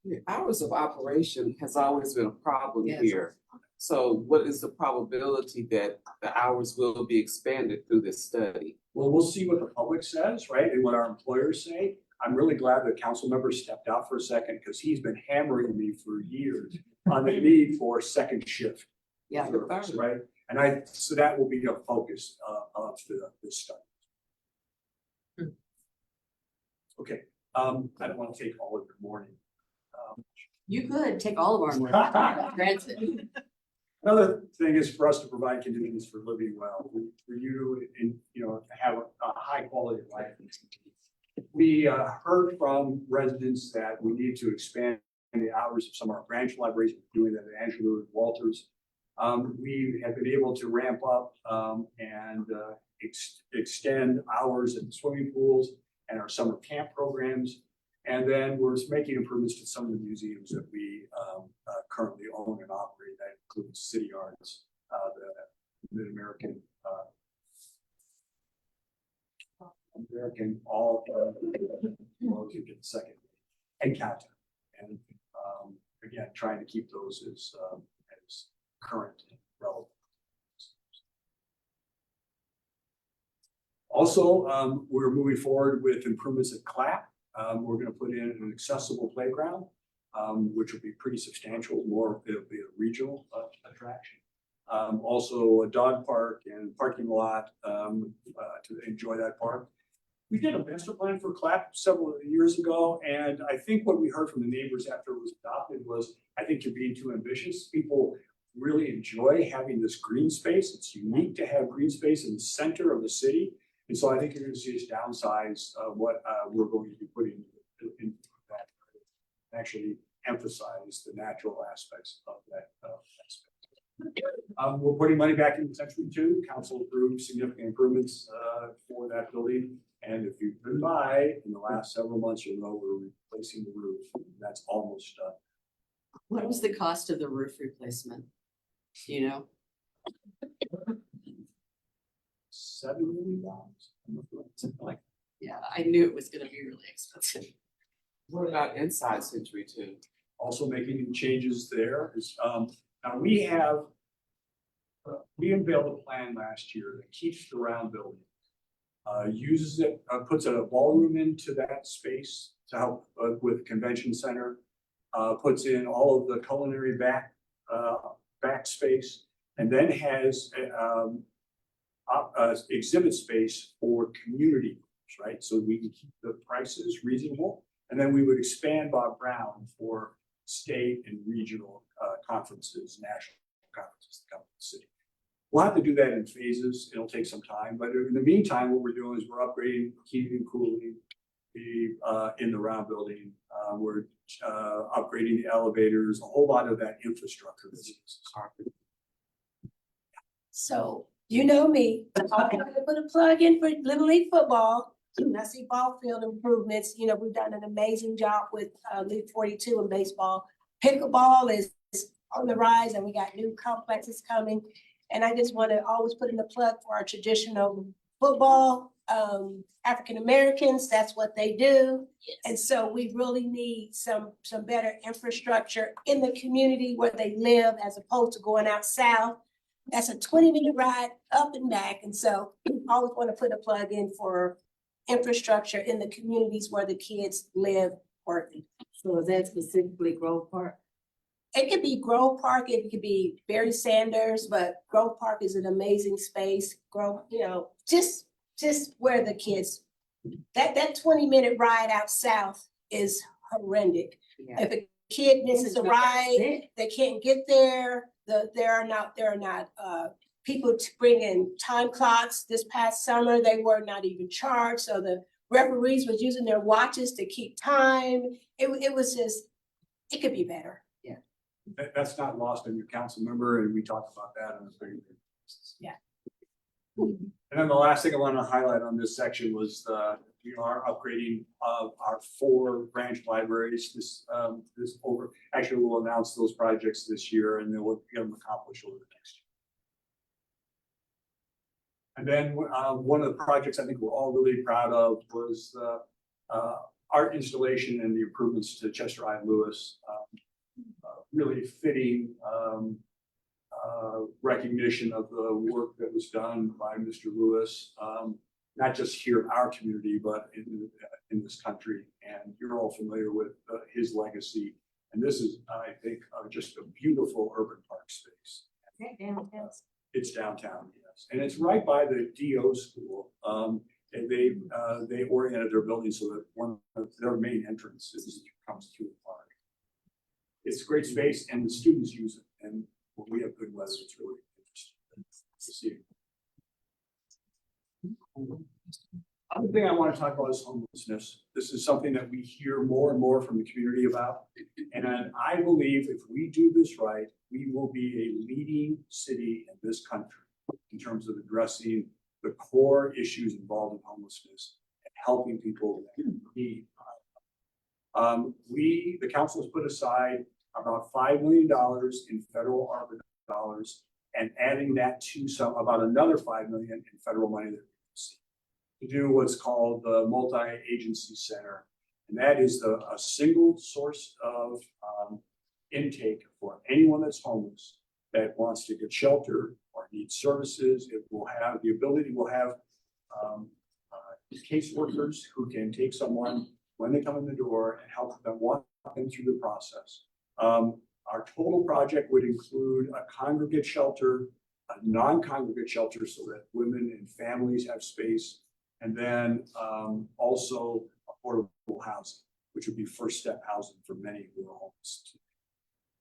The hours of operation has always been a problem Yes. here. So what is the probability that the hours will be expanded through this study? Well, we'll see what the public says, right, and what our employers say. I'm really glad the council member stepped out for a second, because he's been hammering me for years on the need for second shift. Yeah. service, right? And so that will be a focus of this study. Okay, I don't want to take all of your morning. You could take all of our money. Granted. Another thing is for us to provide conditions for living well, for you and, you know, to have a high quality of life. We heard from residents that we need to expand the hours of some of our branch libraries. We're doing that at Angelo and Walters. We have been able to ramp up and extend hours in swimming pools and our summer camp programs. And then we're making improvements to some of the museums that we currently own and operate. That includes City Arts, the Mid-American well, you get the second, and Caltech. And again, trying to keep those as current and relevant. Also, we're moving forward with improvements at CLAP. We're going to put in an accessible playground, which will be pretty substantial. It'll be a regional attraction. Also a dog park and parking lot to enjoy that park. We did a master plan for CLAP several years ago, and I think what we heard from the neighbors after it was adopted was, I think you're being too ambitious. People really enjoy having this green space. It's unique to have green space in the center of the city. And so I think you're going to see us downsize what we're going to be putting in that, actually emphasize the natural aspects of that aspect. We're putting money back in Century 2. Council approved significant improvements for that building. And if you've been by in the last several months, you'll know we're replacing the roof. That's almost done. What was the cost of the roof replacement? Do you know? $7 million. Something like that. Yeah, I knew it was gonna be really expensive. What about inside Century 2? Also making changes there is, now we unveiled a plan last year that keeps the round building. Uses it, puts a ballroom into that space to help with convention center. Puts in all of the culinary back space, and then has exhibit space for community, right? So we can keep the prices reasonable, and then we would expand Bob Brown for state and regional conferences, national conferences that come to the city. We'll have to do that in phases. It'll take some time, but in the meantime, what we're doing is we're upgrading heating and cooling in the round building. We're upgrading the elevators, a whole lot of that infrastructure. So, you know me, I'm gonna put a plug in for Little League football. I see ball field improvements. You know, we've done an amazing job with League 42 in baseball. Pickleball is on the rise, and we got new complexes coming. And I just want to always put in a plug for our traditional football. African Americans, that's what they do. Yes. And so we really need some better infrastructure in the community where they live, as opposed to going out south. That's a 20-minute ride up and back, and so always want to put a plug in for infrastructure in the communities where the kids live, working. So is that specifically Grove Park? It could be Grove Park, it could be Barry Sanders, but Grove Park is an amazing space. Grove, just where the kids, that 20-minute ride out south is horrendous. Yeah. If a kid misses a ride, they can't get there. There are not people to bring in time clocks. This past summer, they were not even charged, so the referees was using their watches to keep time. It was just, it could be better. That's not lost on your council member, and we talked about that on a regular basis. Yeah. And then the last thing I want to highlight on this section was our upgrading of our 4 branch libraries. Actually, we'll announce those projects this year, and then we'll get them accomplished over the next year. And then one of the projects I think we're all really proud of was the art installation and the improvements to Chester I. Lewis. Really fitting recognition of the work that was done by Mr. Lewis, not just here in our community, but in this country. And you're all familiar with his legacy. And this is, I think, just a beautiful urban park space. It's downtown, yes. And it's right by the DO school. And they oriented their building so that one of their main entrances comes through the park. It's a great space and the students use it, and when we have good weather, it's really interesting to see. Other thing I want to talk about is homelessness. This is something that we hear more and more from the community about. And I believe if we do this right, we will be a leading city in this country in terms of addressing the core issues involved in homelessness and helping people that need. The council has put aside about $5 million in federal ARPA dollars and adding that to about another $5 million in federal money that we receive to do what's called the multi-agency center. And that is a single source of intake for anyone that's homeless that wants to get shelter or needs services. It will have the ability, we'll have caseworkers who can take someone when they come in the door and help them walk them through the process. Our total project would include a congregate shelter, a non-congregate shelter so that women and families have space, and then also affordable housing, which would be first step housing for many who are homeless.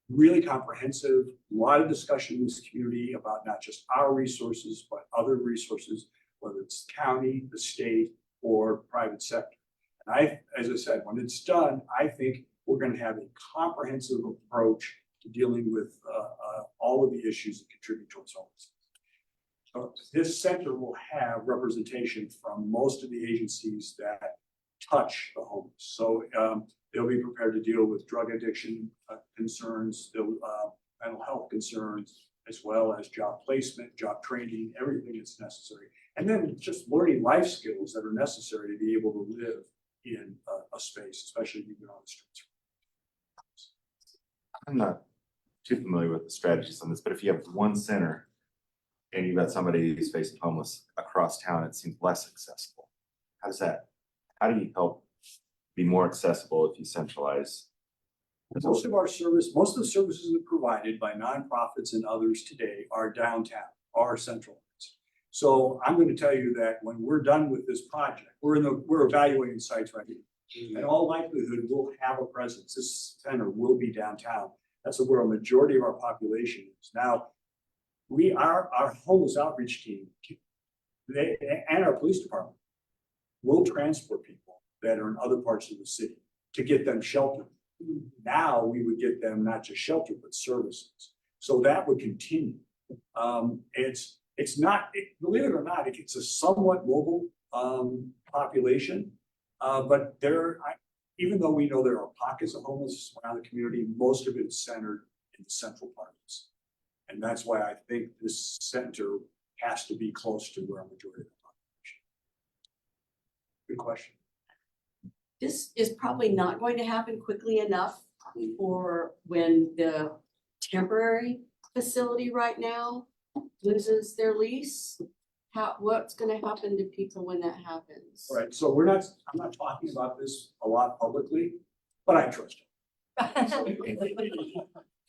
Really comprehensive, a lot of discussion in this community about not just our resources, but other resources, whether it's county, the state, or private sector. And as I said, when it's done, I think we're going to have a comprehensive approach to dealing with all of the issues that contribute towards homelessness. So this center will have representation from most of the agencies that touch the homeless. So they'll be prepared to deal with drug addiction concerns, mental health concerns, as well as job placement, job training, everything that's necessary. And then just learning life skills that are necessary to be able to live in a space, especially even on the streets. I'm not too familiar with the strategies on this, but if you have one center and you've got somebody who's facing homeless across town, it seems less accessible. How do you help be more accessible if you centralize? Most of the services that are provided by nonprofits and others today are downtown, are centralized. So I'm going to tell you that when we're done with this project, we're evaluating sites right now. In all likelihood, we'll have a presence. This center will be downtown. That's where a majority of our population is. Now, our homeless outreach team and our police department will transport people that are in other parts of the city to get them shelter. Now we would get them not just shelter, but services. So that would continue. It's not, believe it or not, it's a somewhat mobile population. But even though we know there are pockets of homelessness around the community, most of it is centered in the central parts. And that's why I think this center has to be close to where a majority of the population. Good question. This is probably not going to happen quickly enough for when the temporary facility right now loses their lease, what's gonna happen to people when that happens? Right, so I'm not talking about this a lot publicly, but I trust you.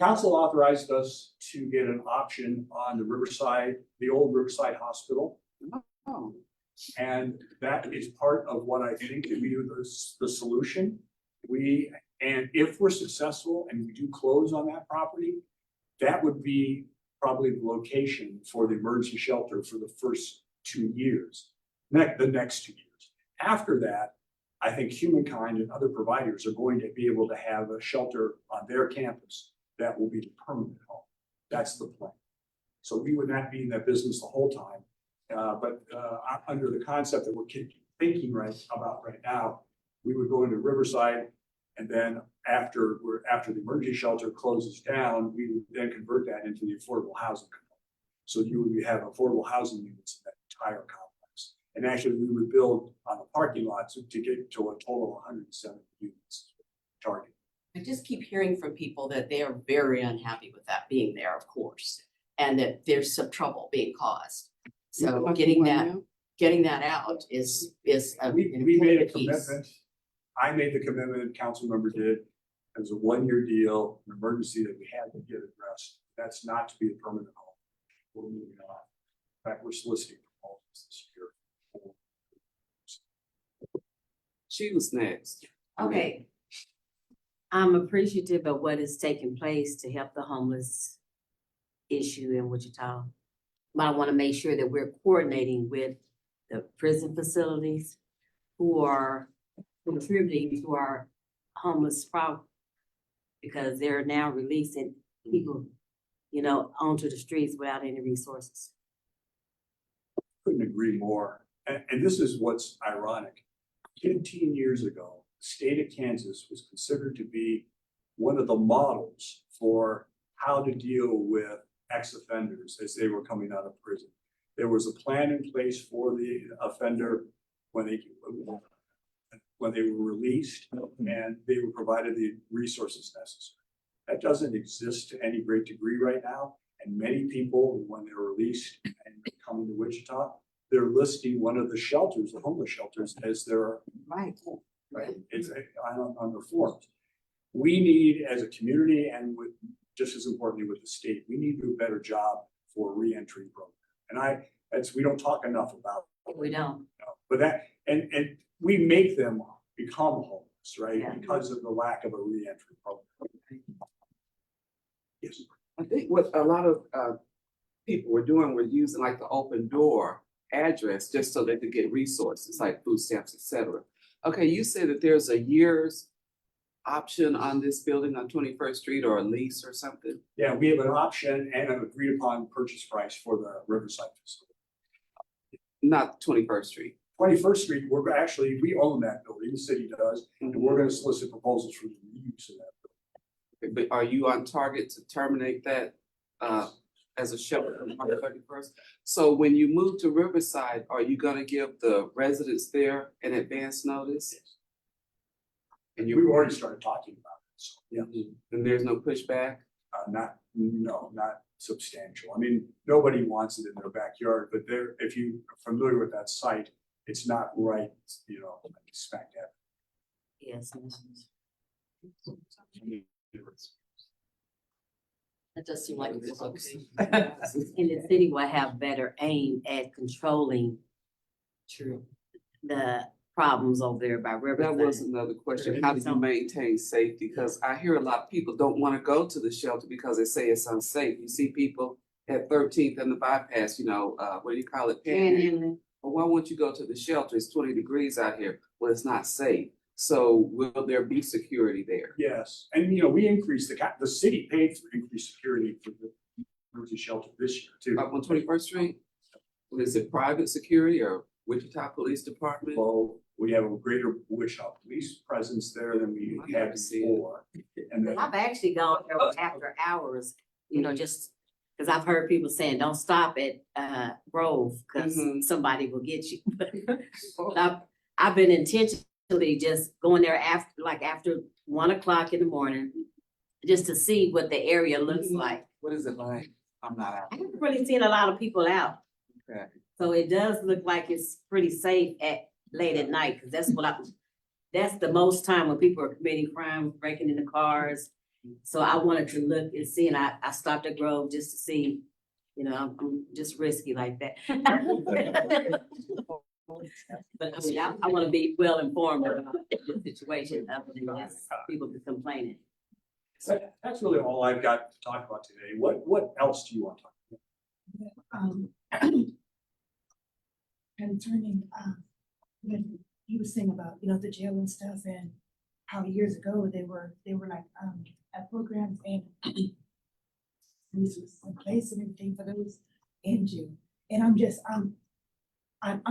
Council authorized us to get an option on the Riverside, the old Riverside Hospital. Oh, And that is part of what I think to be the solution. And if we're successful and we do close on that property, that would be probably the location for the emergency shelter for the first 2 years, the next 2 years. After that, I think Humankind and other providers are going to be able to have a shelter on their campus that will be the permanent home. That's the plan. So we would not be in that business the whole time. But under the concept that we're thinking about right now, we would go into Riverside, and then after the emergency shelter closes down, we would then convert that into the affordable housing component. So you would have affordable housing units in that entire complex. And actually, we would build on the parking lots to get to a total of 170 units target. I just keep hearing from people that they are very unhappy with that being there, of course, and that there's some trouble being caused. So getting that out is a. We made a commitment. I made the commitment, council member did. It was a 1-year deal, an emergency that we had to get addressed. That's not to be a permanent home. We're moving on. In fact, we're soliciting proposals this year. She was next. Okay. I'm appreciative of what is taking place to help the homeless issue in Wichita. But I want to make sure that we're coordinating with the prison facilities who are contributing to our homeless problem. Because they're now releasing people, onto the streets without any resources. Couldn't agree more. And this is what's ironic. 15 years ago, the state of Kansas was considered to be one of the models for how to deal with ex-offenders as they were coming out of prison. There was a plan in place for the offender when they were released, and they were provided the resources necessary. That doesn't exist to any great degree right now. And many people, when they're released and coming to Wichita, they're listing one of the shelters, the homeless shelters, as their home. Right? It's on their forms. We need, as a community, and just as importantly with the state, we need to do a better job for reentry program. And we don't talk enough about. We don't. But and we make them become homeless, right? Yeah. Because of the lack of a reentry program. Yes. I think what a lot of people were doing were using like the open door address just so they could get resources like food stamps, etc. Okay, you said that there's a year's option on this building on 21st Street or a lease or something? Yeah, we have an option and an agreed upon purchase price for the Riverside facility. Not 21st Street. 21st Street, we own that building, the city does, and we're gonna solicit proposals for the use of that building. But are you on target to terminate that as a shelter on the 31st? So when you move to Riverside, are you gonna give the residents there an advance notice? And We've already started talking about it, so, yeah. And there's no pushback? Not substantial. I mean, nobody wants it in their backyard, but if you are familiar with that site, it's not right, smack dab. Yes. That does seem like a good location. And the city will have better aim at controlling True. the problems over there by That Riverside. was another question. How do you maintain safety? Because I hear a lot of people don't want to go to the shelter because they say it's unsafe. You see people at 13th and the bypass, what do you call it? Panhandling. Well, why won't you go to the shelter? It's 20 degrees out here. Well, it's not safe. So will there be security there? Yes, and we increased the city paid for increased security for the emergency shelter this year too. Up on 21st Street? Well, is it private security or Wichita Police Department? Well, we have a greater Wichita police presence there than we had before. And then, I've actually gone there after hours, just because I've heard people saying, don't stop at Grove because somebody will get you. But I've been intentionally just going there after 1 o'clock in the morning, just to see what the area looks like. What is it like? I'm not out. I haven't really seen a lot of people out. Okay. So it does look like it's pretty safe at, late at night, because that's the most time when people are committing crime, breaking into cars. So I wanted to look and see, and I stopped at Grove just to see, you know, I'm just risky like that. But I mean, I want to be well informed about the situation, other than just people complaining. So that's really all I've got to talk about today. What else do you want to talk Concerning, when you were saying about, the jail and stuff and how years ago they were like, at programs and resources in place and everything for those in jail. And I'm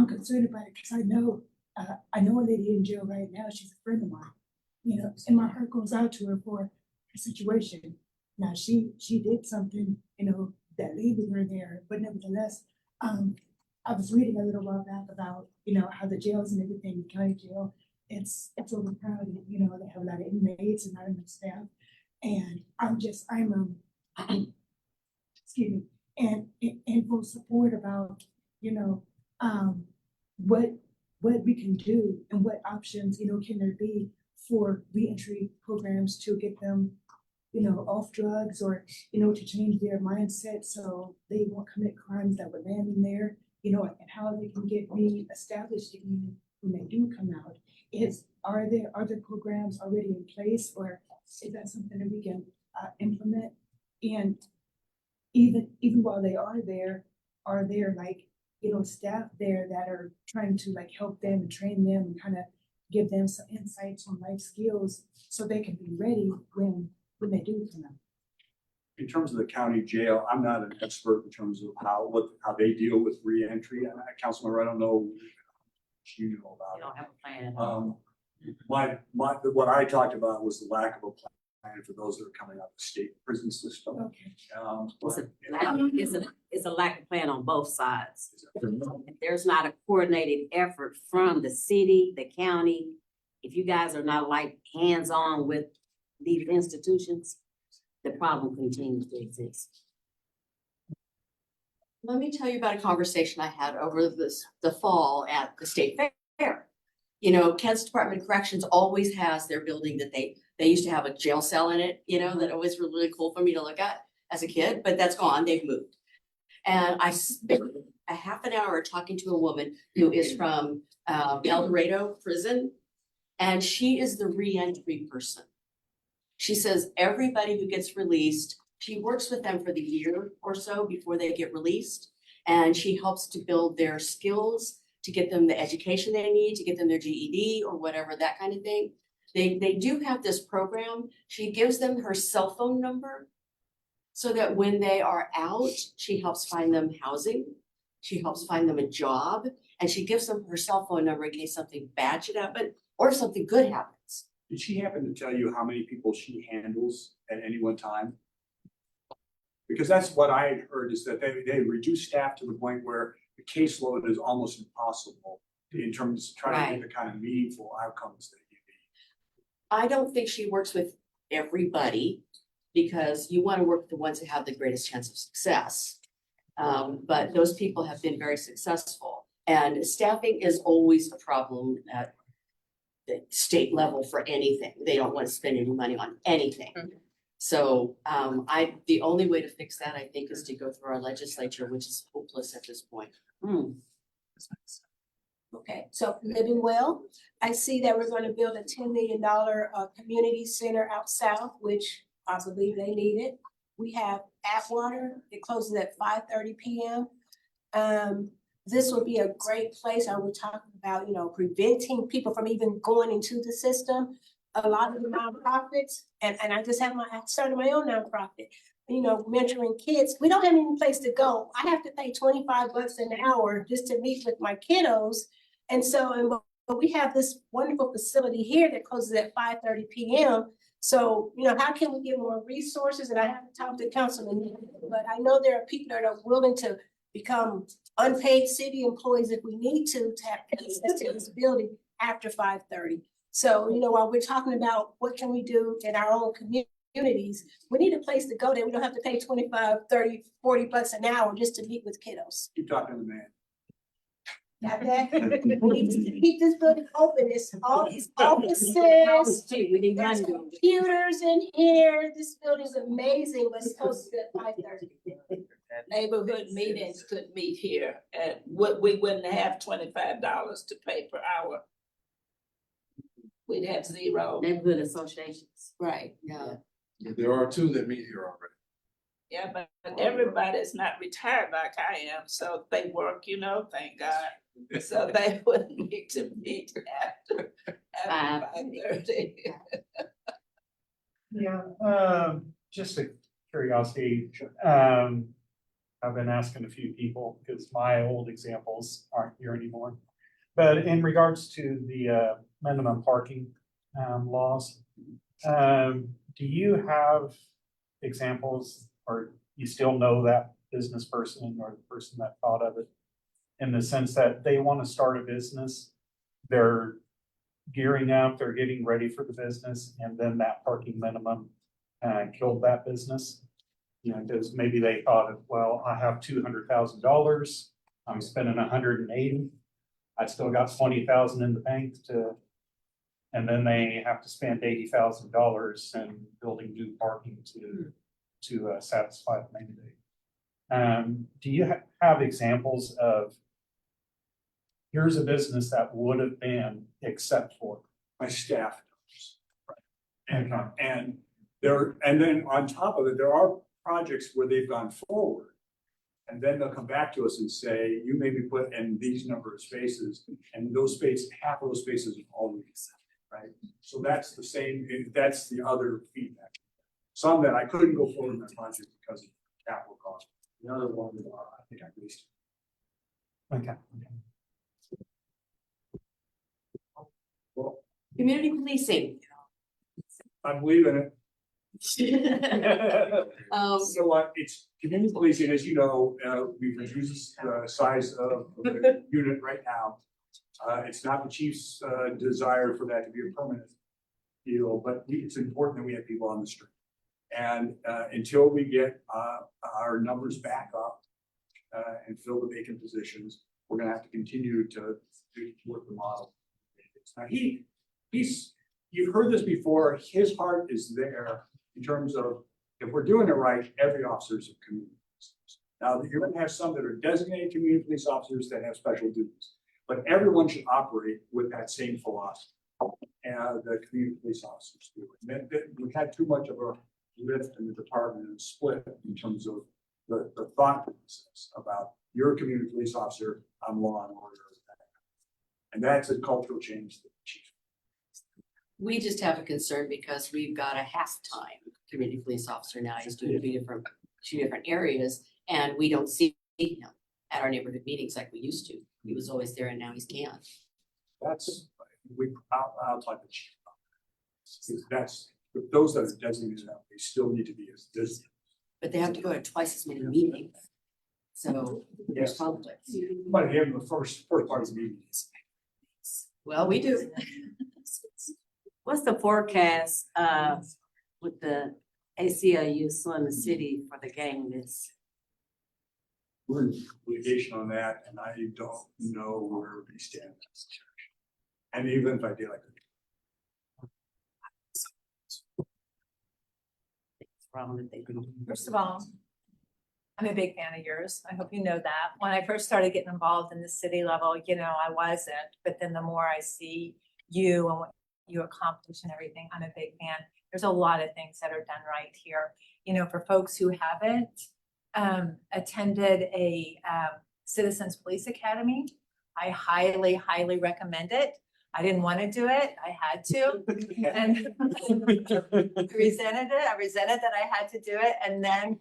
concerned about it because I know a lady in jail right now. She's a friend of mine, and my heart goes out to her for her situation. Now she did something, that landed her there, but nevertheless, I was reading a little while back about, how the jails and everything, the county jail, it's overcrowded, they have a lot of inmates and not enough staff. And I'm excuse me, and full support about, what we can do and what options, can there be for reentry programs to get them, off drugs or, to change their mindset so they won't commit crimes that would land in there, and how they can get reestablished again when they do come out. Are there programs already in place, or is that something that we can implement? And even while they are there like, staff there that are trying to like help them and train them and kind of give them some insights on life skills so they can be ready when they do come out? in terms of the county jail, I'm not an expert in terms of how they deal with reentry. Councilman, I don't know if you know They about don't have a plan. what I talked about was the lack of a plan for those that are coming out of the state prison system. Okay. It's a lack of plan on both sides. If there's not a coordinated effort from the city, the county, if you guys are not like hands-on with these institutions, the problem continues to exist. Let me tell you about a conversation I had over the fall at the state fair. You know, Kansas Department of Corrections always has their building that they used to have a jail cell in it, you know, that always was really cool for me to look at as a kid, but that's gone, they've moved. And I spent a half an hour talking to a woman who is from El Dorado prison, and she is the reentry person. She says everybody who gets released, she works with them for the year or so before they get released, and she helps to build their skills, to get them the education they need, to get them their GED or whatever, that kind of thing. They do have this program. She gives them her cell phone number so that when they are out, she helps find them housing. She helps find them a job, and she gives them her cell phone number in case something bad should happen or something good happens. Did she happen to tell you how many people she handles at any one time? Because that's what I had heard, is that they reduce staff to the point where the caseload is almost impossible in terms of trying to get the kind of meaningful outcomes that you need. I don't think she works with everybody because you want to work with the ones that have the greatest chance of success. But those people have been very successful, and staffing is always a problem at the state level for anything. They don't want to spend any money on anything. So the only way to fix that, I think, is to go through our legislature, which is hopeless at this point. Okay, so living well, I see that we're gonna build a $10 million community center out south, which I believe they need it. We have Atwater, it closes at 5:30 p.m. This would be a great place. I was talking about, preventing people from even going into the system. A lot of the nonprofits, and I started my own nonprofit, mentoring kids. We don't have any place to go. I have to pay $25 an hour just to meet with my kiddos. And so, but we have this wonderful facility here that closes at 5:30 p.m. So, how can we get more resources? And I haven't talked to Councilman, but I know there are people that are willing to become unpaid city employees if we need to have access to this building after 5:30. So, while we're talking about what can we do in our own community, communities, we need a place to go that we don't have to pay 25, 30, 40 bucks an hour just to meet with kiddos. Keep talking to the man. Got that? We need to keep this building open, it's all these offices, We need there's money. computers in here, this building's amazing, but it's supposed to be at 5:30. Neighborhood meetings could meet here and we wouldn't have $25 to pay per hour. We'd have zero. Neighborhood associations. Right, yeah. There are two that meet here already. Yeah, but everybody's not retired like I am, so they work, thank God. So they wouldn't need to meet after 5:30. Yeah, just a curiosity, I've been asking a few people because my old examples aren't here anymore. But in regards to the minimum parking laws, do you have examples, or you still know that business person or the person that thought of it? In the sense that they want to start a business, they're gearing up, they're getting ready for the business, and then that parking minimum killed that business. Because maybe they thought of, well, I have $200,000, I'm spending 180, I still got 20,000 in the bank and then they have to spend $80,000 in building new parking to satisfy the mandate. Do you have examples of, here's a business that would have been except for? My staff knows. Right. And then on top of it, there are projects where they've gone forward. And then they'll come back to us and say, you maybe put in these number of spaces, and those spaces, half of those spaces are already accepted, right? So that's the same, that's the other feedback. Some that I couldn't go forward in that project because of capital cost. The other one, I think I missed. Okay. Well, Community policing. I believe in it. Um, So what, it's community policing, as you know, we've reduced the size of the unit right now. It's not the chief's desire for that to be a permanent deal, but it's important that we have people on the street. And until we get our numbers back up and fill the vacant positions, we're gonna have to continue to work the model. Now you've heard this before, his heart is there in terms of, if we're doing it right, every officer's a community police officer. Now, you're gonna have some that are designated community police officers that have special duties, but everyone should operate with that same philosophy. And the community police officers do. And we've had too much of a lift in the department and split in terms of the thought process about, you're a community police officer, I'm law and order. And that's a cultural change that the chief. We just have a concern because we've got a half-time community police officer now. He's doing two different areas, and we don't see him at our neighborhood meetings like we used to. He was always there and now he's can't. That's, I'll talk to the chief about that. That's, those that are designated out, they still need to be as designated. But they have to go to twice as many meetings. So there's Yes. conflicts. But again, the first part of the meeting is. Well, we do. What's the forecast with the ACLU in the city for the game this? We're in litigation on that, and I don't know where we stand. And even if I did, I could. Wrong that they do. First of all, I'm a big fan of yours. I hope you know that. When I first started getting involved in the city level, I wasn't, but then the more I see you and what you accomplish and everything, I'm a big fan. There's a lot of things that are done right here. For folks who haven't attended a Citizens Police Academy, I highly, highly recommend it. I didn't want to do it. I had to. And I resented it. I resented that I had to do it. And then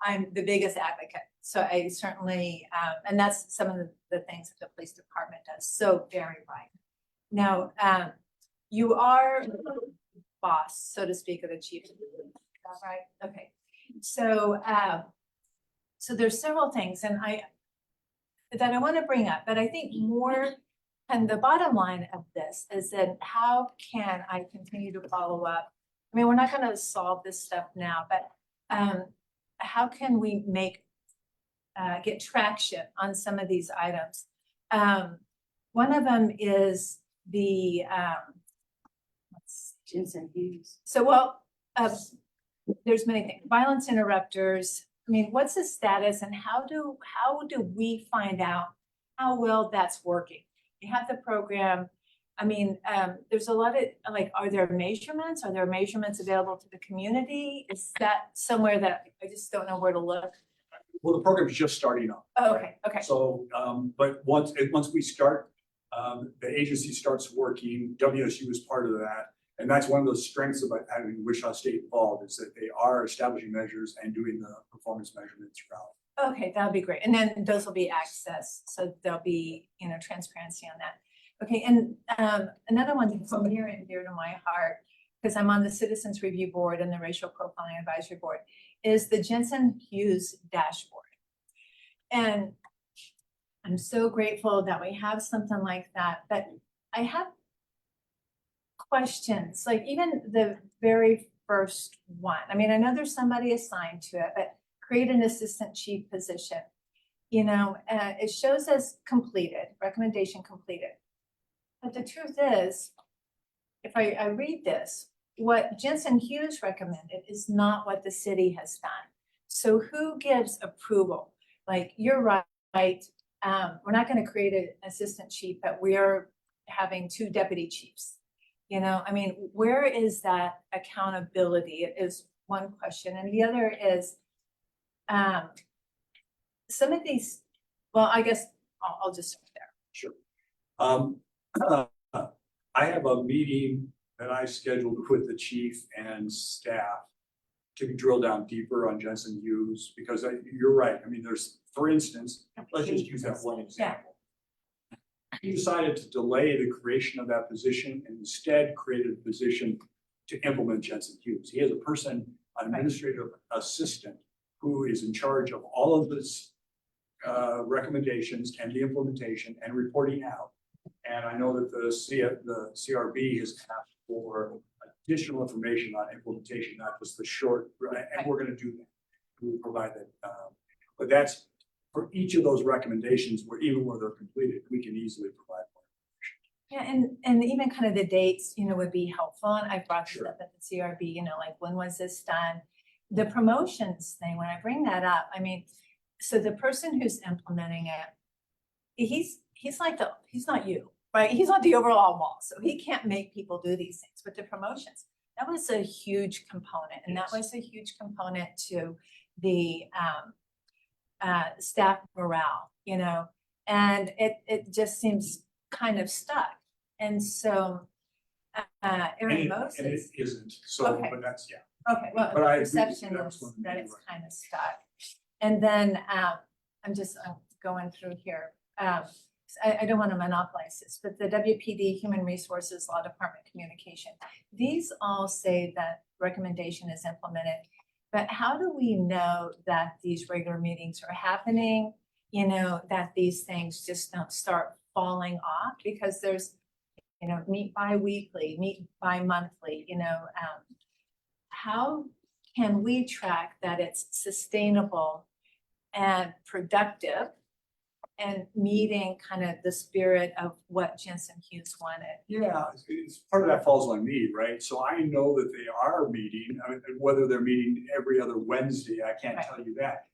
I'm the biggest advocate. So I certainly, and that's some of the things that the police department does. So very right. Now, you are boss, so to speak, of the chief. Is that right? Okay. So, so there's several things that I want to bring up, but I think more, and the bottom line of this is that how can I continue to follow up I mean, we're not gonna solve this stuff now, but, how can we get traction on some of these items? One of them is the, let's see. Jensen Hughes. So, well, there's many things, violence interrupters. I mean, what's the status and how do we find out how well that's working? You have the program. I mean, there's a lot of, like, are there measurements? Are there measurements available to the community? Is that somewhere that I just don't know where to look? Well, the program is just starting up. Oh, okay, okay. So, but once we start, the agency starts working, WSU is part of that. And that's one of those strengths of having Wichita State involved, is that they are establishing measures and doing the performance measurements throughout. Okay, that'll be great. And then those will be accessed, so there'll be, transparency on that. Okay, and another one that's near and dear to my heart, because I'm on the Citizens Review Board and the Racial Profiling Advisory Board, is the Jensen Hughes dashboard. And I'm so grateful that we have something like that, but I have questions, like even the very first one. I mean, I know there's somebody assigned to it, but create an assistant chief position. It shows as completed, recommendation completed. But the truth is, if I read this, what Jensen Hughes recommended is not what the city has done. So who gives approval? Like, you're right, we're not going to create an assistant chief, but we're having 2 deputy chiefs. I mean, where is that accountability is one question. And the other is, some of these, well, I guess I'll just start there. Sure. I have a meeting that I scheduled with the chief and staff to drill down deeper on Jensen Hughes, because you're right. I mean, there's, for instance, let's just use that one example. He decided to delay the creation of that position and instead created a position to implement Jensen Hughes. He has a person, an administrative assistant, who is in charge of all of this recommendations and the implementation and reporting out. And I know that the CRB has asked for additional information on implementation, not just the short, and we're going to do that. We will provide that. But that's for each of those recommendations, even where they're completed, we can easily provide more. Yeah, and even kind of the dates, would be helpful. And I brought this Sure. up at the CRB, like, when was this done? The promotions thing, when I bring that up, I mean, so the person who's implementing it, he's not you, right? He's not the overall wall, so he can't make people do these things. But the promotions, that was a huge component, and that was a huge component to the staff morale, and it just seems kind of stuck. And so, Aaron Moses. And it isn't, so, Okay. but that's, yeah. Okay, well, But the I agree with you, perception that's is one of the that main it's kind of stuck. And then, I'm just going through here. I don't want to monopolize this, but the WPD, Human Resources, Law Department, Communication, these all say that recommendation is implemented. But how do we know that these regular meetings are happening? That these things just don't start falling off, because there's, meet bi-weekly, meet bi-monthly, how can we track that it's sustainable and productive and meeting kind of the spirit of what Jensen Hughes wanted? Yeah, it's part of that falls on me, right? So I know that they are meeting, I mean, whether they're meeting every other Wednesday, I can't Right. tell you that.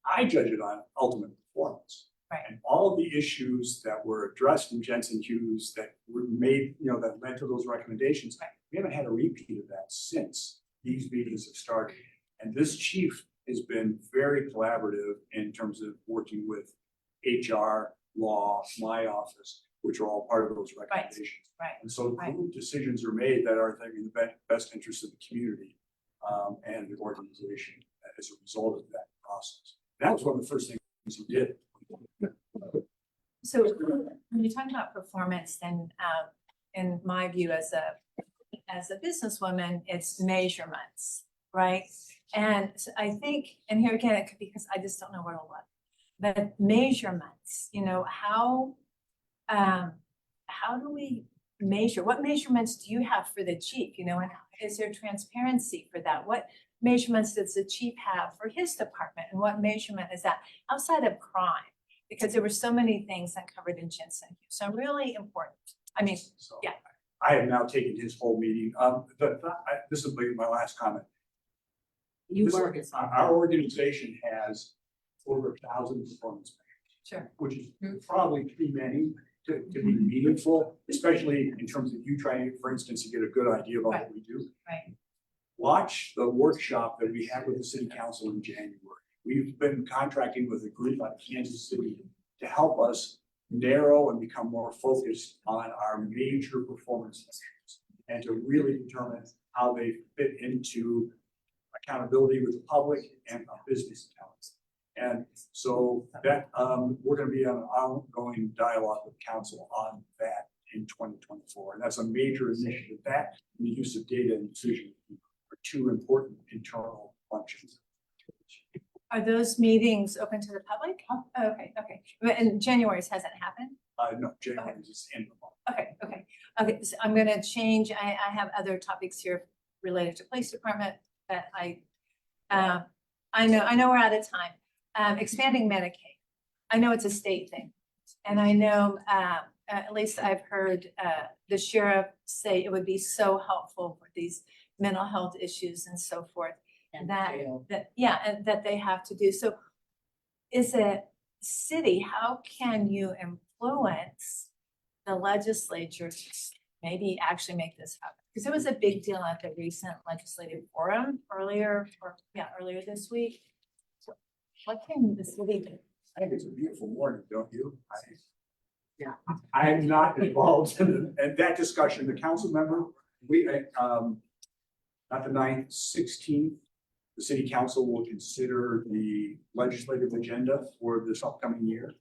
I judge it on ultimate performance. Right. And all of the issues that were addressed in Jensen Hughes that were made, that led to those recommendations, we haven't had a repeat of that since these meetings have started. And this chief has been very collaborative in terms of working with HR, law, my office, which are all part of those recommendations. Right. And so Right. decisions are made that are, I think, in the best interest of the community and the organization as a result of that process. That was one of the first things he did. So when you talk about performance, then in my view as a businesswoman, it's measurements, right? And so I think, and here again, it could be because I just don't know where to look, but measurements, how do we what measurements do you have for the chief, you know, and is there transparency for that? What measurements does the chief have for his department, and what measurement is that outside of crime? Because there were so many things uncovered in Jensen, so really important. I mean, So yeah. I have now taken his whole meeting. This will be my last comment. You This- work it. Our organization has over 1,000 performance measures, Sure. which is probably too many to be meaningful, especially in terms of you trying, for instance, to get a good idea about what we do. Right. Watch the workshop that we had with the city council in January. We've been contracting with a group out of Kansas City to help us narrow and become more focused on our major performance measures and to really determine how they fit into accountability with the public and our business accounts. And so that, we're gonna be on an ongoing dialogue with council on that in 2024. And that's a major initiative. That and the use of data and decision are two important internal functions. Are those meetings open to the public? Oh, okay, and January's hasn't happened? No, January is in the month. Okay, so I'm gonna change, I have other topics here related to police department that I know we're out of time. Expanding Medicaid. I know it's a state thing. And I know, at least I've heard, the sheriff say it would be so helpful for these mental health issues and so forth. And that they have to do. So is it city, how can you influence the legislature to maybe actually make this happen? Because it was a big deal at the recent legislative forum earlier this week. So what can the city do? I think it's a beautiful morning, don't you? Yeah. I am not involved in that discussion. The council member, we, not the 9th, 16th, the city council will consider the legislative agenda for this upcoming year.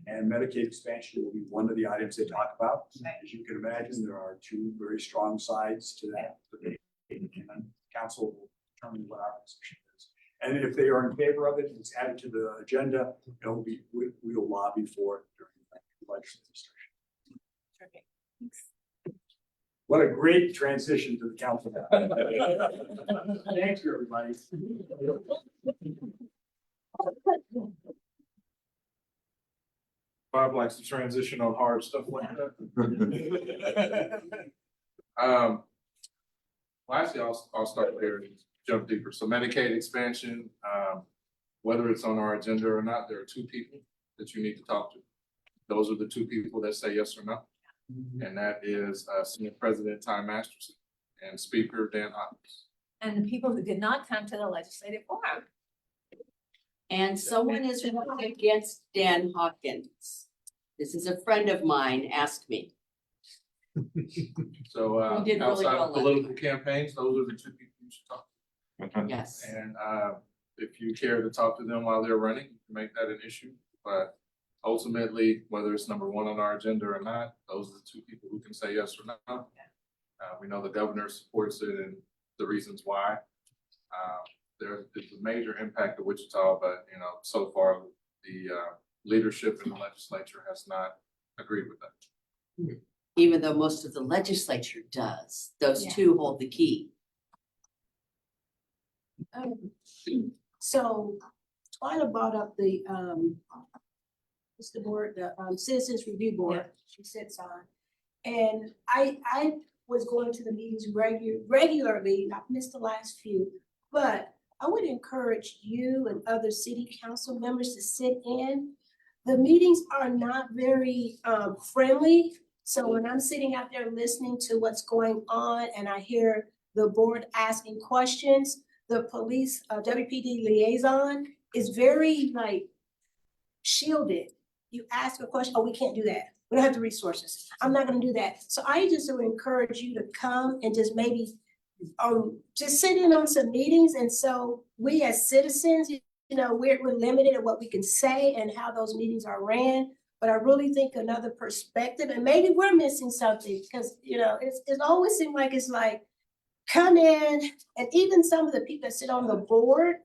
And Medicaid expansion will be one of the items they talk about. As you can imagine, there are two very strong sides to that debate. And council will determine what our position is. And if they are in favor of it, and it's added to the agenda, it will be, we will lobby for it during the legislative session. Terrific. What a great transition to the council. Thank you, everybody. Bob likes to transition on hard stuff like that. Well, actually, I'll start there and jump deeper. So Medicaid expansion, whether it's on our agenda or not, there are two people that you need to talk to. Those are the two people that say yes or no. And that is Senate President Ty Masterson and Speaker Dan Hopkins. And the people who did not come to the legislative forum. And someone is running against Dan Hawkins. This is a friend of mine, asked me. So We did really outside well of political campaigns, those are the two people you should talk to. Yes. And if you care to talk to them while they're running, you can make that an issue. But ultimately, whether it's number one on our agenda or not, those are the two people who can say yes or no. We know the governor supports it and the reasons why. There's a major impact to Wichita, but so far the leadership in the legislature has not agreed with that. Even though most of the legislature does, those two hold the key. So Twyla brought up the, what's the board, the Citizens Review Board she sits on. And I was going to the meetings regularly, I've missed the last few, but I would encourage you and other city council members to sit in. The meetings are not very friendly. So when I'm sitting out there listening to what's going on and I hear the board asking questions, the police WPD liaison is very shielded. You ask a question, oh, we can't do that. We don't have the resources. I'm not gonna do that. So I just would encourage you to come and just maybe just sit in on some meetings. And so we as citizens, we're limited in what we can say and how those meetings are ran. But I really think another perspective, and maybe we're missing something because, it always seems like it's like, come in, and even some of the people that sit on the board,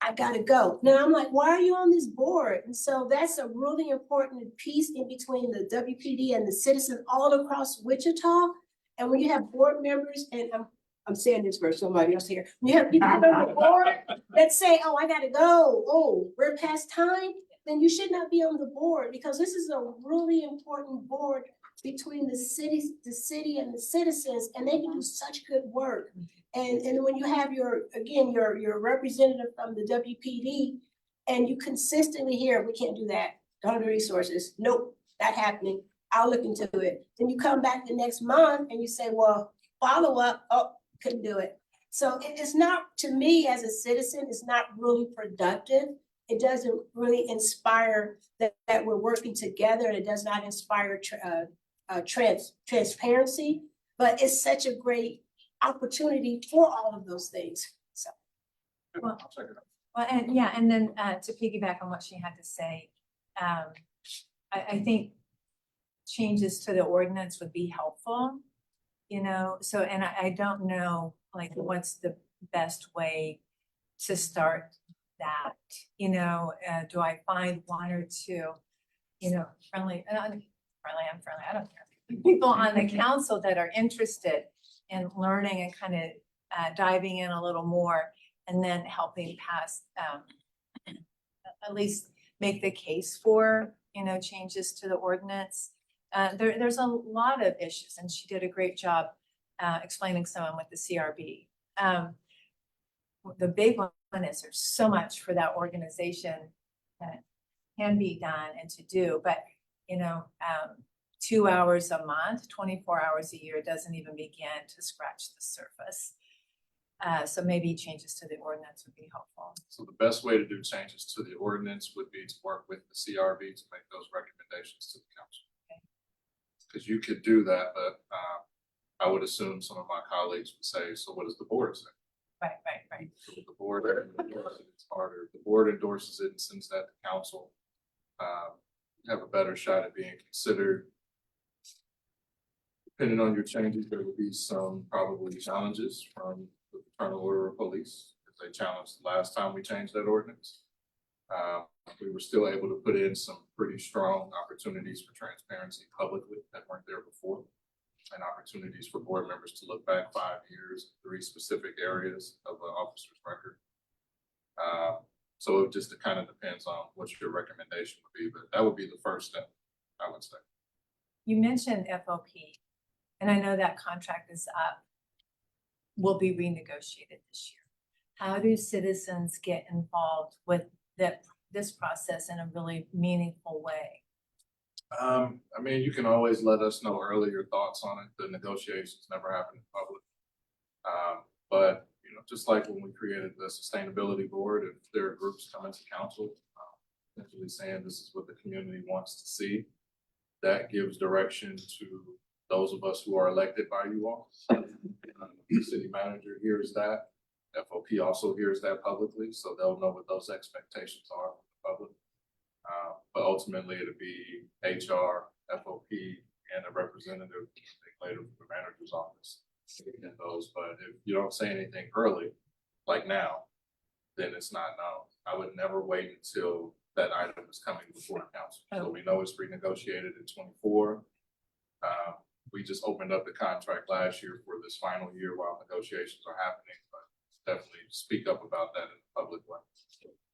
I gotta go. Now I'm like, why are you on this board? And so that's a really important piece in between the WPD and the citizen all across Wichita. And when you have board members, and I'm saying this for somebody else here, when you have people on the board that say, oh, I gotta go, oh, we're past time, then you should not be on the board, because this is a really important board between the city and the citizens, and they can do such good work. And when you have your representative from the WPD, and you consistently hear, we can't do that, don't have the resources, nope, not happening, I'll look into it. Then you come back the next month and you say, well, follow up, oh, couldn't do it. So it's not, to me as a citizen, it's not really productive. It doesn't really inspire that we're working together, and it does not inspire transparency, but it's such a great opportunity for all of those things, so. Well, and yeah, and then to piggyback on what she had to say, I think changes to the ordinance would be helpful, you know, so, and I don't know, like, what's the best way to start that, you know, do I find one or two, you know, I'm friendly, I don't care, people on the council that are interested in learning and kind of diving in a little more, and then helping pass, at least make the case for, you know, changes to the ordinance. There's a lot of issues, and she did a great job explaining some with the CRB. The big one is there's so much for that organization that can be done and to do, but, you know, 2 hours a month, 24 hours a year doesn't even begin to scratch the surface. So maybe changes to the ordinance would be helpful. So the best way to do changes to the ordinance would be to work with the CRB to make those recommendations to the council. Because you could do that, but I would assume some of my colleagues would say, so what does the board say? Right. So the board endorses it, it's harder. The board endorses it and sends that to council. You have a better shot at being considered. Depending on your changes, there will be some probably challenges from the Fraternal Order of Police, if they challenged the last time we changed that ordinance. We were still able to put in some pretty strong opportunities for transparency publicly that weren't there before, and opportunities for board members to look back 5 years, 3 specific areas of an officer's record. So it just kind of depends on what your recommendation would be, but that would be the first step, I would say. You mentioned FOP, and I know that contract is up, will be renegotiated this year. How do citizens get involved with this process in a really meaningful way? I mean, you can always let us know early your thoughts on it. The negotiations never happen in public. But, you know, just like when we created the sustainability board, if there are groups coming to council, essentially saying this is what the community wants to see, that gives direction to those of us who are elected by you all. The city manager hears that. FOP also hears that publicly, so they'll know what those expectations are from the public. But ultimately, it'll be HR, FOP, and a representative later from the manager's office in those. But if you don't say anything early, like now, then it's not known. I would never wait until that item is coming before council. So we know it's renegotiated in 24. We just opened up the contract last year for this final year while negotiations are happening, but definitely speak up about that in a public way.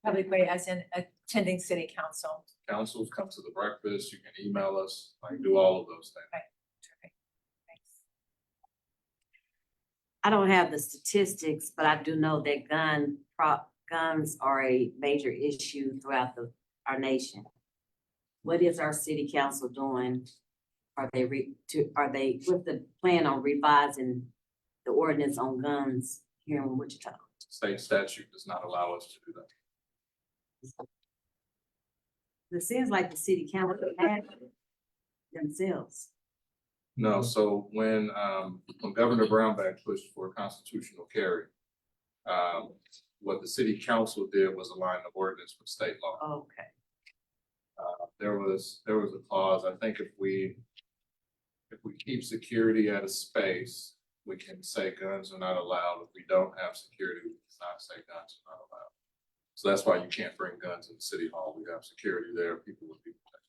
Public way, as in attending city council. Councils, come to the breakfast, you can email us, like do all of those things. Right. Thanks. I don't have the statistics, but I do know that guns are a major issue throughout our nation. What is our city council doing? Are they with the plan on revising the ordinance on guns here in Wichita? State statute does not allow us to do that. It seems like the city council had themselves. No, so when Governor Brownback pushed for constitutional carry, what the city council did was align the ordinance with state law. Okay. There was a clause, I think if we keep security at a space, we can say guns are not allowed. If we don't have security, we cannot say guns are not allowed. So that's why you can't bring guns in City Hall. We have security there, people will be protected.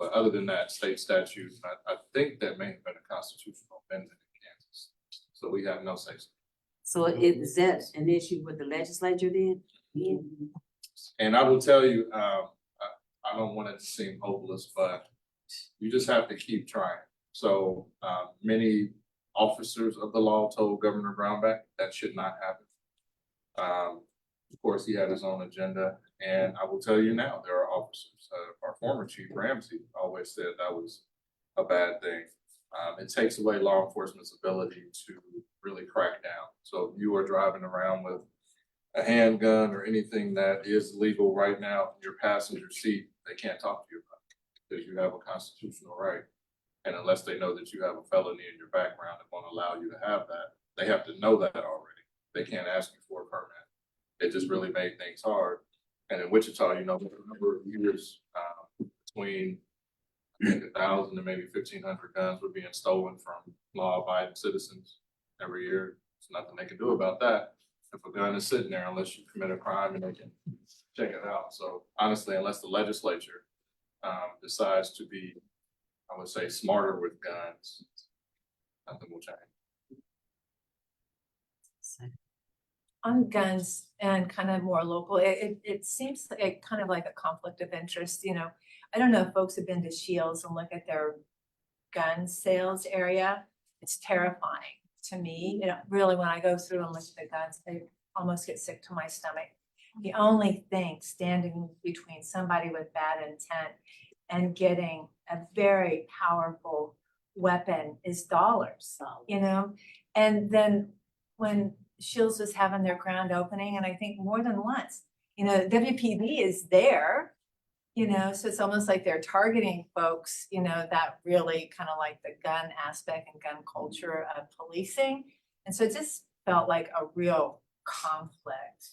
But other than that, state statute, I think that may have been a constitutional amendment in Kansas. So we have no say. So is that an issue with the legislature then? Yeah. And I will tell you, I don't want it to seem hopeless, but you just have to keep trying. So many officers of the law told Governor Brownback that should not happen. Of course, he had his own agenda, and I will tell you now, there are officers. Our former chief Ramsey always said that was a bad thing. It takes away law enforcement's ability to really crack down. So if you are driving around with a handgun or anything that is legal right now in your passenger seat, they can't talk to you about it because you have a constitutional right. And unless they know that you have a felony in your background that won't allow you to have that, they have to know that already. They can't ask you for a permit. It just really made things hard. And in Wichita, you know, the number of years between I think 1,000 and maybe 1,500 guns were being stolen from law-abiding citizens every year. There's nothing they can do about that. If a gun is sitting there, unless you commit a crime and they can check it out. So honestly, unless the legislature decides to be, I would say, smarter with guns, nothing will change. On guns and kind of more local, it seems like kind of like a conflict of interest, you know. I don't know if folks have been to Shields and look at their gun sales area. It's terrifying to me. You know, really, when I go through and look at the guns, they almost get sick to my stomach. The only thing standing between somebody with bad intent and getting a very powerful weapon is dollars, you know? And then when Shields was having their grand opening, and I think more than once, you know, WPD is there, you know, so it's almost like they're targeting folks, you know, that really kind of like the gun aspect and gun culture of policing. And so it just felt like a real conflict.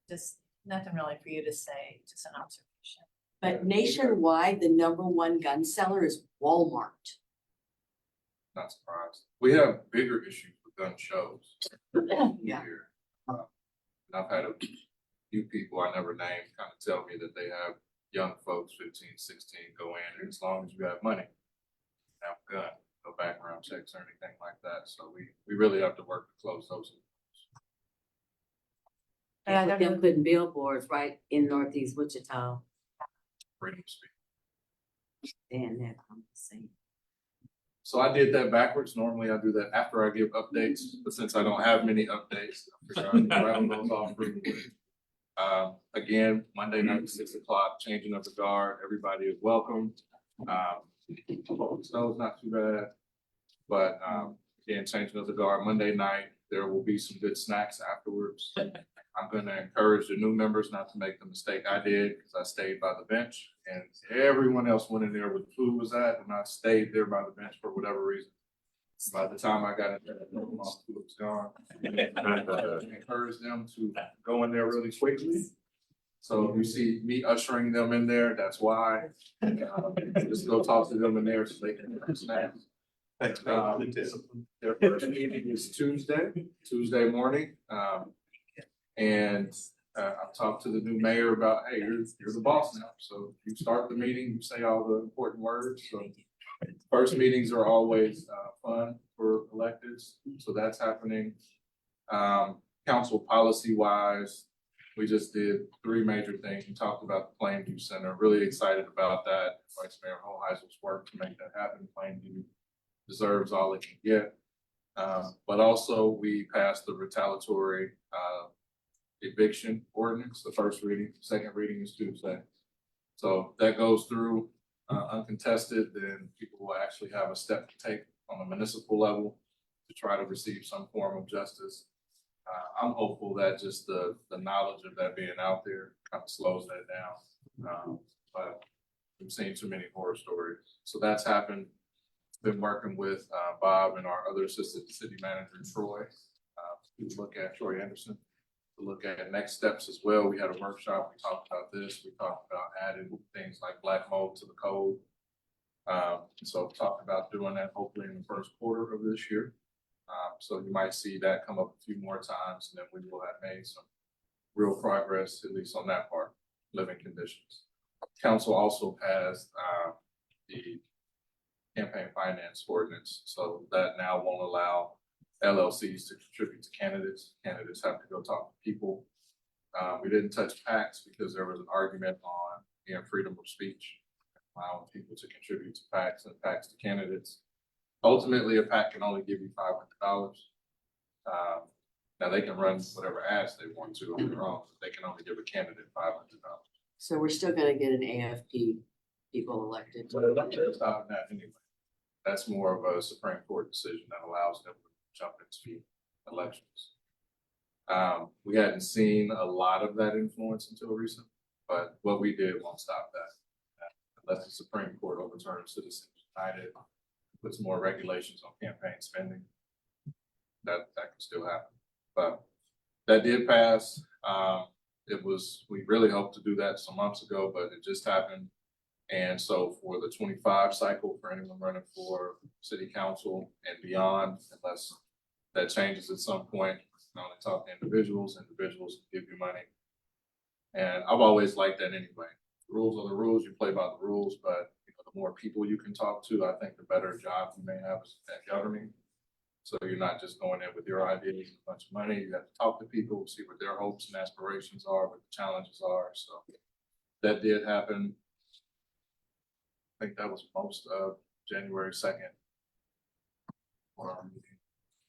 Just nothing really for you to say, just an observation. But nationwide, the #1 gun seller is Walmart. Not surprised. We have bigger issues with gun shows. Yeah. Here. And I've had a few people I never named kind of tell me that they have young folks, 15, 16, go in, and as long as you have money, have a gun, no background checks or anything like that. So we really have to work to close those. Yeah, I don't Them know. putting billboards right in Northeast Wichita, Freedom of speech. and that I'm saying. So I did that backwards. Normally I do that after I give updates, but since I don't have many updates, I figured I would rattle those off really quick. Again, Monday night, 6 o'clock, changing of the guard. Everybody is welcome. Snow's not too bad, but again, changing of the guard Monday night. There will be some good snacks afterwards. I'm going to encourage the new members not to make the mistake I did because I stayed by the bench and everyone else went in there where the food was at and I stayed there by the bench for whatever reason. By the time I got in there, the food was gone. Encourage them to go in there really quickly. So if you see me ushering them in there, that's why. Just go talk to them in there so they can get snacks. Their first meeting is Tuesday morning. And I've talked to the new mayor about, hey, you're the boss now. So you start the meeting, you say all the important words. So first meetings are always fun for electeds. So that's happening. Council policy wise, we just did 3 major things. We talked about the Plainview Center, really excited about that. Vice Mayor Hoheisel's work to make that happen. Plainview deserves all it can get. But also we passed the retaliatory eviction ordinance, the first reading, second reading is Tuesday. So that goes through uncontested, then people will actually have a step to take on a municipal level to try to receive some form of justice. I'm hopeful that just the knowledge of that being out there kind of slows that down. But we've seen too many horror stories. So that's happened. Been working with Bob and our other assistant city manager, Troy, to look at Troy Anderson, to look at next steps as well. We had a workshop. We talked about this. We talked about adding things like black mold to the code. So talked about doing that hopefully in the first quarter of this year. So you might see that come up a few more times, and then we will have made some real progress, at least on that part, living conditions. Council also passed, the campaign finance ordinance, so that now won't allow LLCs to contribute to candidates. Candidates have to go talk to people. We didn't touch PACs because there was an argument on, freedom of speech, allowing people to contribute to PACs and PACs to candidates. Ultimately, a PAC can only give you $500. Now they can run whatever ads they want to on their own, but they can only give a candidate $500. So we're still gonna get an AFP people elected. So that's not that anyway. That's more of a Supreme Court decision that allows them to jump into elections. We hadn't seen a lot of that influence until recently, but what we did won't stop that. Unless the Supreme Court overturns Citizens United, puts more regulations on campaign spending, that can still happen. But that did pass. We really hoped to do that some months ago, but it just happened. And so for the 25 cycle, for anyone running for city council and beyond, unless that changes at some point, you can only talk to individuals can give you money. And I've always liked that anyway. The rules are the rules, you play by the rules, but the more people you can talk to, I think the better job you may have at governing. So you're not just going in with your ideas and a bunch of money. You have to talk to people, see what their hopes and aspirations are, what the challenges are. So that did happen. I think that was most of January 2nd.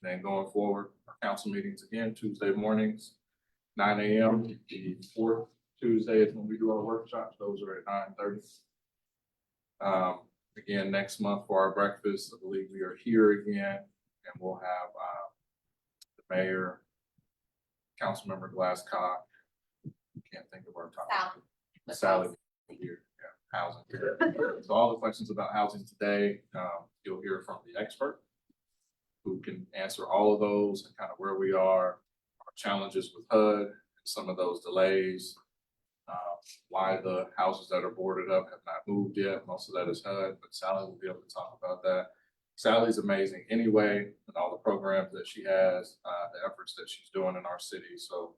Then going forward, our council meetings again, Tuesday mornings, 9 a.m. The fourth Tuesday is when we do our workshops. Those are at 9:30. Again, next month for our breakfast, I believe we are here again, and we'll have the mayor, Councilmember Glasscock. Can't think of our topic. Sally here. Yeah, housing. So all the questions about housing today, you'll hear from the expert who can answer all of those and kind of where we are, our challenges with HUD, and some of those delays, why the houses that are boarded up have not moved yet. Most of that is HUD, but Sally will be able to talk about that. Sally's amazing anyway, and all the programs that she has, the efforts that she's doing in our city. So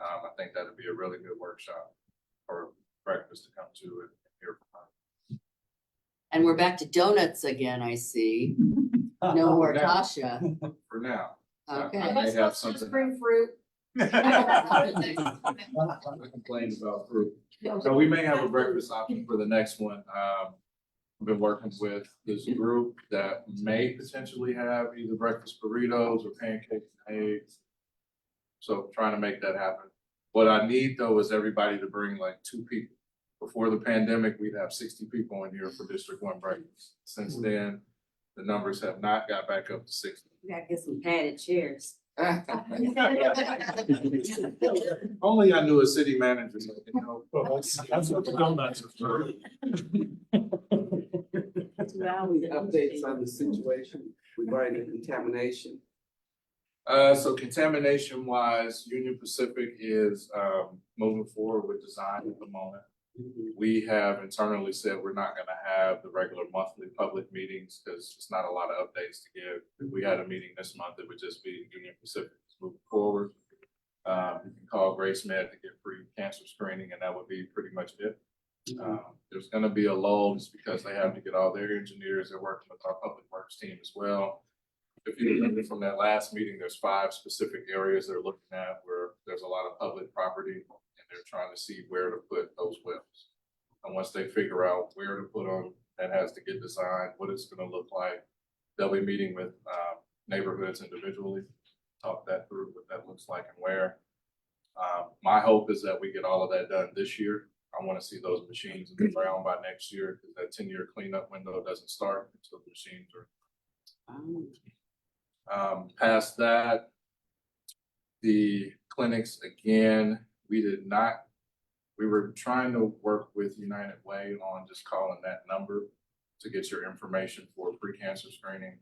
I think that'd be a really good workshop or breakfast to come to and hear from her. And we're back to donuts again, I see. No more Tasha. For now. Okay. I may have something. Bring fruit. I complained about fruit. So we may have a breakfast option for the next one. I've been working with this group that may potentially have either breakfast burritos or pancakes and eggs. So trying to make that happen. What I need though is everybody to bring like 2 people. Before the pandemic, we'd have 60 people in here for District 1 breakfast. Since then, the numbers have not got back up to 60. We gotta get some padded chairs. Only I knew a city manager, That's what the donuts are for. Updates on the situation regarding the contamination. So contamination wise, Union Pacific is moving forward with design at the moment. We have internally said we're not gonna have the regular monthly public meetings because it's not a lot of updates to give. If we had a meeting this month, it would just be Union Pacific moving forward. You can call Grace Med to get free cancer screening, and that would be pretty much it. There's gonna be a lull just because they have to get all their engineers. They're working with our public works team as well. If you remember from that last meeting, there's 5 specific areas they're looking at where there's a lot of public property and they're trying to see where to put those wells. And once they figure out where to put them, that has to get designed, what it's gonna look like. They'll be meeting with neighborhoods individually, talk that through, what that looks like and where. My hope is that we get all of that done this year. I wanna see those machines in the ground by next year because that 10-year cleanup window doesn't start until the machines are past that, the clinics, again, we were trying to work with United Way on just calling that number to get your information for pre-cancer screening.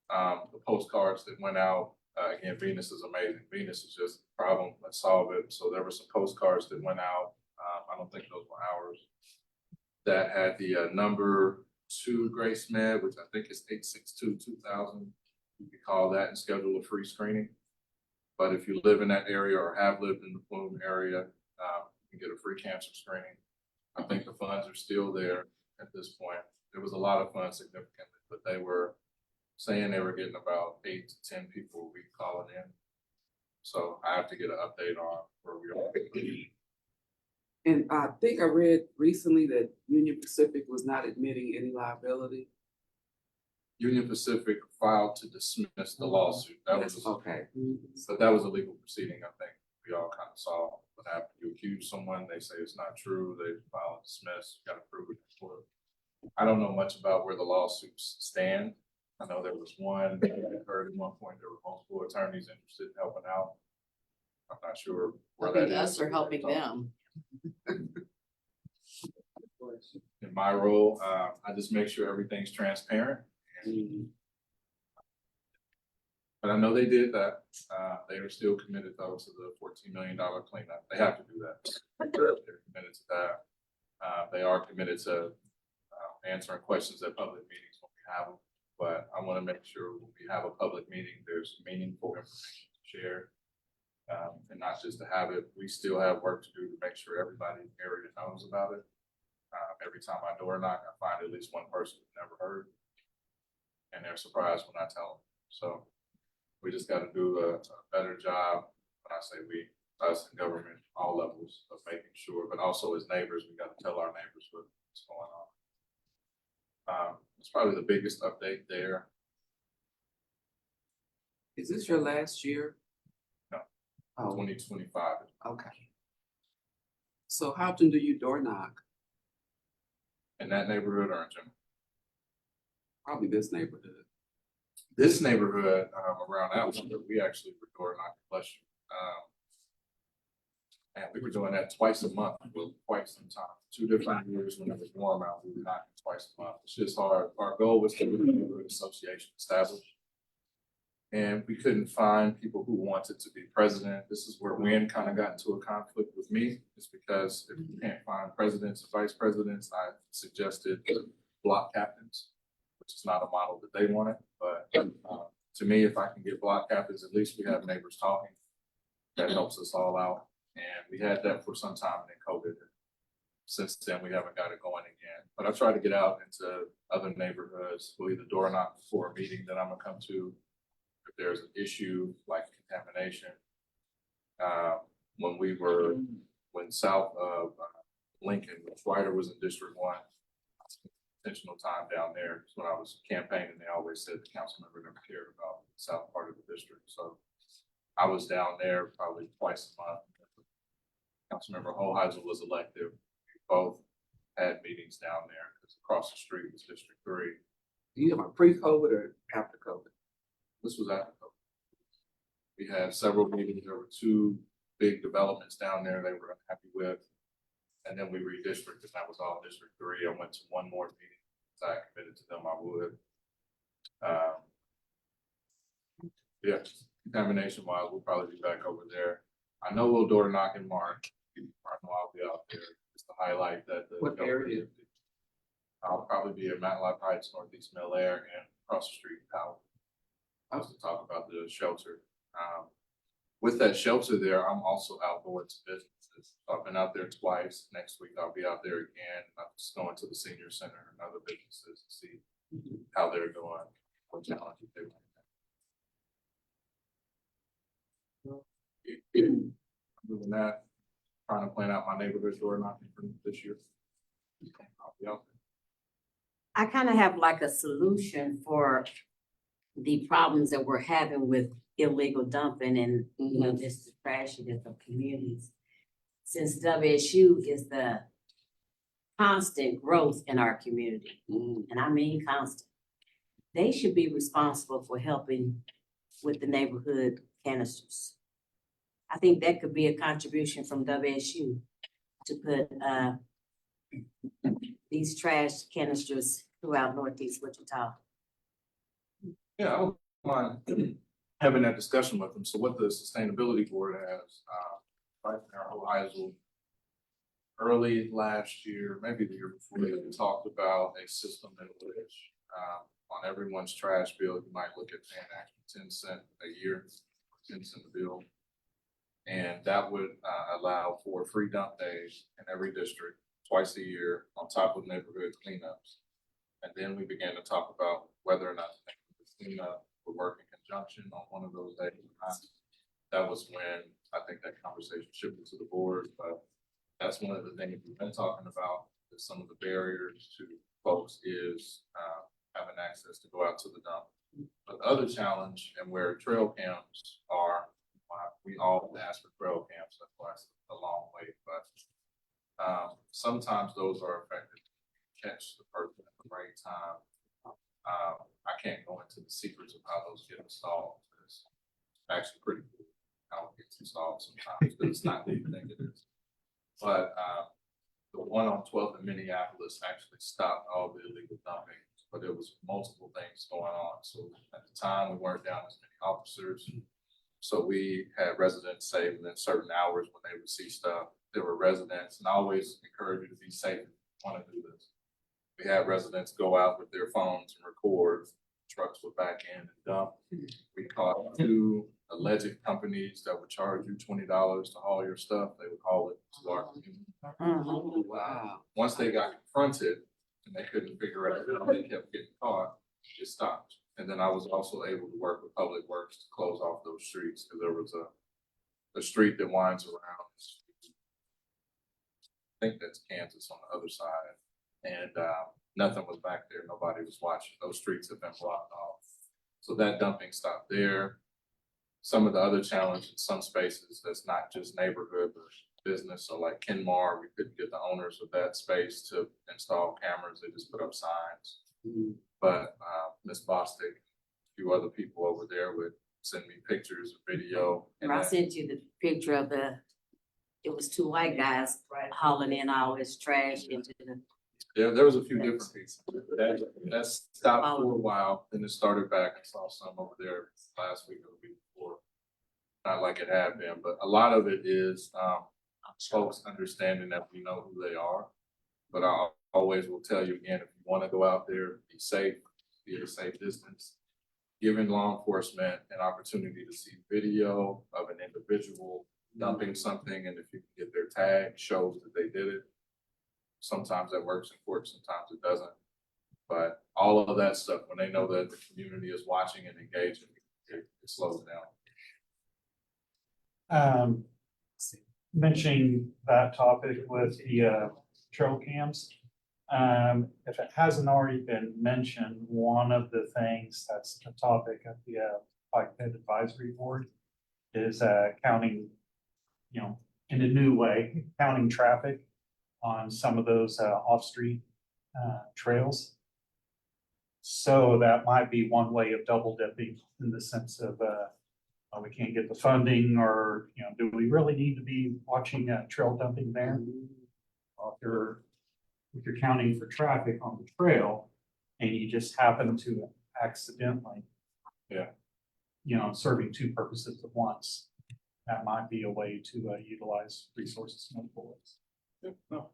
The postcards that went out, again, Venus is amazing. Venus is just a problem, let's solve it. So there were some postcards that went out. I don't think those were ours. That had the number 2 Grace Med, which I think is 862-2000. You can call that and schedule a free screening. But if you live in that area or have lived in the Plume area, you can get a free cancer screening. I think the funds are still there at this point. There was a lot of funds significantly, but they were saying they were getting about 8 to 10 people a week calling in. So I have to get an update on where we are. And I think I read recently that Union Pacific was not admitting any liability. Union Pacific filed to dismiss the lawsuit. That was, Okay. but that was a legal proceeding, I think. We all kind of saw what happened. You accuse someone, they say it's not true, they file and dismiss, you gotta prove it in court. I don't know much about where the lawsuits stand. I know there was one, I heard at one point there were multiple attorneys interested in helping out. I'm not sure where that Helping is. us or helping them. In my role, I just make sure everything's transparent. But I know they did that. They are still committed though to the $14 million cleanup. They have to do that. They're committed to that. They are committed to answering questions at public meetings when we have them. But I want to make sure when we have a public meeting, there's meaningful information to share. And not just to have it. We still have work to do to make sure everybody in the area knows about it. Every time I door knock, I find at least one person who never heard. And they're surprised when I tell them. So we just got to do a better job. When I say we, us in government, all levels of making sure, but also as neighbors, we got to tell our neighbors what's going on. It's probably the biggest update there. Is this your last year? No. Oh, 2025. okay. So how often do you door knock? In that neighborhood or in general? Probably this neighborhood. This neighborhood around Alexander, we actually were door knocking, bless you. And we were doing that twice a month for quite some time. 2 different years when it was warm out, we were knocking twice a month. It's just hard. Our goal was to get a neighborhood association established. And we couldn't find people who wanted to be president. This is where Wynn kind of got into a conflict with me. It's because if you can't find presidents or vice presidents, I suggested block captains, which is not a model that they wanted. But to me, if I can get block captains, at least we have neighbors talking. That helps us all out. And we had that for some time, and then COVID. Since then, we haven't got it going again. But I try to get out into other neighborhoods. We'll either door knock before a meeting that I'm gonna come to. If there's an issue like contamination. When south of Lincoln, Whiter was in District 1. Intentional time down there. When I was campaigning, they always said the council member never cared about the south part of the district. So I was down there probably twice a month. Councilmember Hoheisel was elected. We both had meetings down there because across the street was District 3. Do you have a pre-COVID or after COVID? This was after COVID. We had several meetings. There were 2 big developments down there they were unhappy with. And then we redistricted. That was all District 3. I went to one more meeting. So I committed to them I would. Yeah, contamination wise, we'll probably be back over there. I know we'll door knock in March. I know I'll be out there just to highlight that. What area? I'll probably be at Matlock Heights, Northeast Mill Air, and across the street, Powell. I was to talk about the shelter. With that shelter there, I'm also outdoor to businesses. I've been out there twice. Next week, I'll be out there again. I'm just going to the senior center and other businesses to see how they're doing, what challenges they want. Other than that, trying to plan out my neighborhood door knocking for this year. I'll be out there. I kind of have like a solution for the problems that we're having with illegal dumping and, you know, just the trashiness of communities. Since WSU is the constant growth in our community, and I mean constant, they should be responsible for helping with the neighborhood canisters. I think that could be a contribution from WSU to put these trash canisters throughout Northeast Wichita. Yeah, I don't mind having that discussion with them. So what the sustainability board has, right now, Hoheisel, early last year, maybe the year before, they talked about a system in which on everyone's trash bill, you might look at paying actually 10 cents a year cents in the bill. And that would allow for free dump days in every district twice a year on top of neighborhood cleanups. And then we began to talk about whether or not the neighborhood cleanup would work in conjunction on one of those days or not. That was when I think that conversation shifted to the board, but that's one of the things we've been talking about, is some of the barriers to folks is having access to go out to the dump. But the other challenge, and where trail cams are, we all ask for trail cams, that's why it's a long way, but sometimes those are effective to catch the person at the right time. I can't go into the secrets of how those get installed. It's actually pretty cool how it gets installed sometimes, but it's not what you think it is. But the one on 12th in Minneapolis actually stopped all the illegal dumping, but there was multiple things going on. So at the time, we weren't down as many officers. So we had residents say within certain hours when they would see stuff, there were residents, and I always encourage you to be safe if you want to do this. We had residents go out with their phones and record. Trucks would back in and dump. We caught 2 alleged companies that would charge you $20 to haul your stuff. They would haul it to our community. Wow. Once they got confronted and they couldn't figure it out, they kept getting caught, it stopped. And then I was also able to work with Public Works to close off those streets, because there was a street that winds around. I think that's Kansas on the other side. And nothing was back there. Nobody was watching. Those streets have been blocked off. So that dumping stopped there. Some of the other challenges in some spaces, that's not just neighborhood, but business. So like Kenmar, we couldn't get the owners of that space to install cameras. They just put up signs. But Ms. Bostic, a few other people over there would send me pictures, video. And I sent you the picture of it was 2 white guys hauling in all this trash into the. there was a few different pieces. That stopped for a while, then it started back. I saw some over there last week or the week before. Not like it had been, but a lot of it is folks understanding that we know who they are. But I always will tell you again, if you want to go out there, be safe, be at a safe distance, giving law enforcement an opportunity to see video of an individual dumping something, and if you can get their tag, shows that they did it. Sometimes that works in court, sometimes it doesn't. But all of that stuff, when they know that the community is watching and engaging, it slows down. Mentioning that topic with the trail cams. If it hasn't already been mentioned, one of the things that's the topic of the Bike Ped Advisory Board is counting, in a new way, counting traffic on some of those off-street trails. So that might be one way of double dipping, in the sense of we can't get the funding, or do we really need to be watching trail dumping there? Well, if you're counting for traffic on the trail and you just happen to accidentally, serving 2 purposes at once, that might be a way to utilize resources multiple ways. Yeah, no,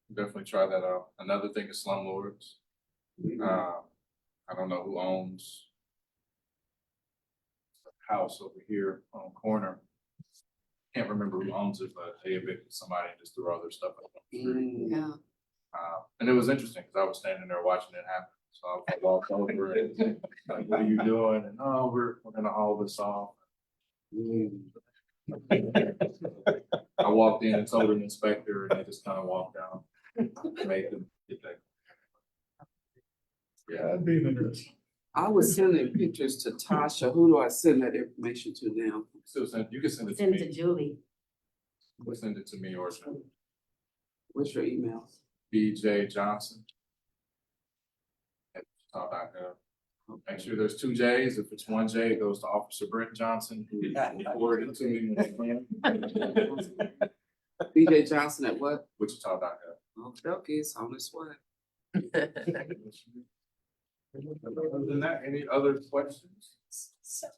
definitely try that out. Another thing is slumlords. I don't know who owns the house over here on the corner. Can't remember who owns it, but they evicted somebody and just threw all their stuff up on the street. Yeah. And it was interesting because I was standing there watching it happen. So I walked over and like, what are you doing? And we're gonna haul this off. I walked in and told an inspector, and they just kind of walked down, made them get that. Yeah, that'd be interesting. I was sending pictures to Tasha. Who do I send that information to now? Still you can send it to Send it to me. Julie. We'll send it to me or to What's your email? BJ Johnson. Make sure there's 2 J's. If it's 1 J, it goes to Officer Brent Johnson, who forwarded it to me when he can. BJ Johnson at what? Wichita.gov. Okay, it's on its way. Other than that, any other questions? So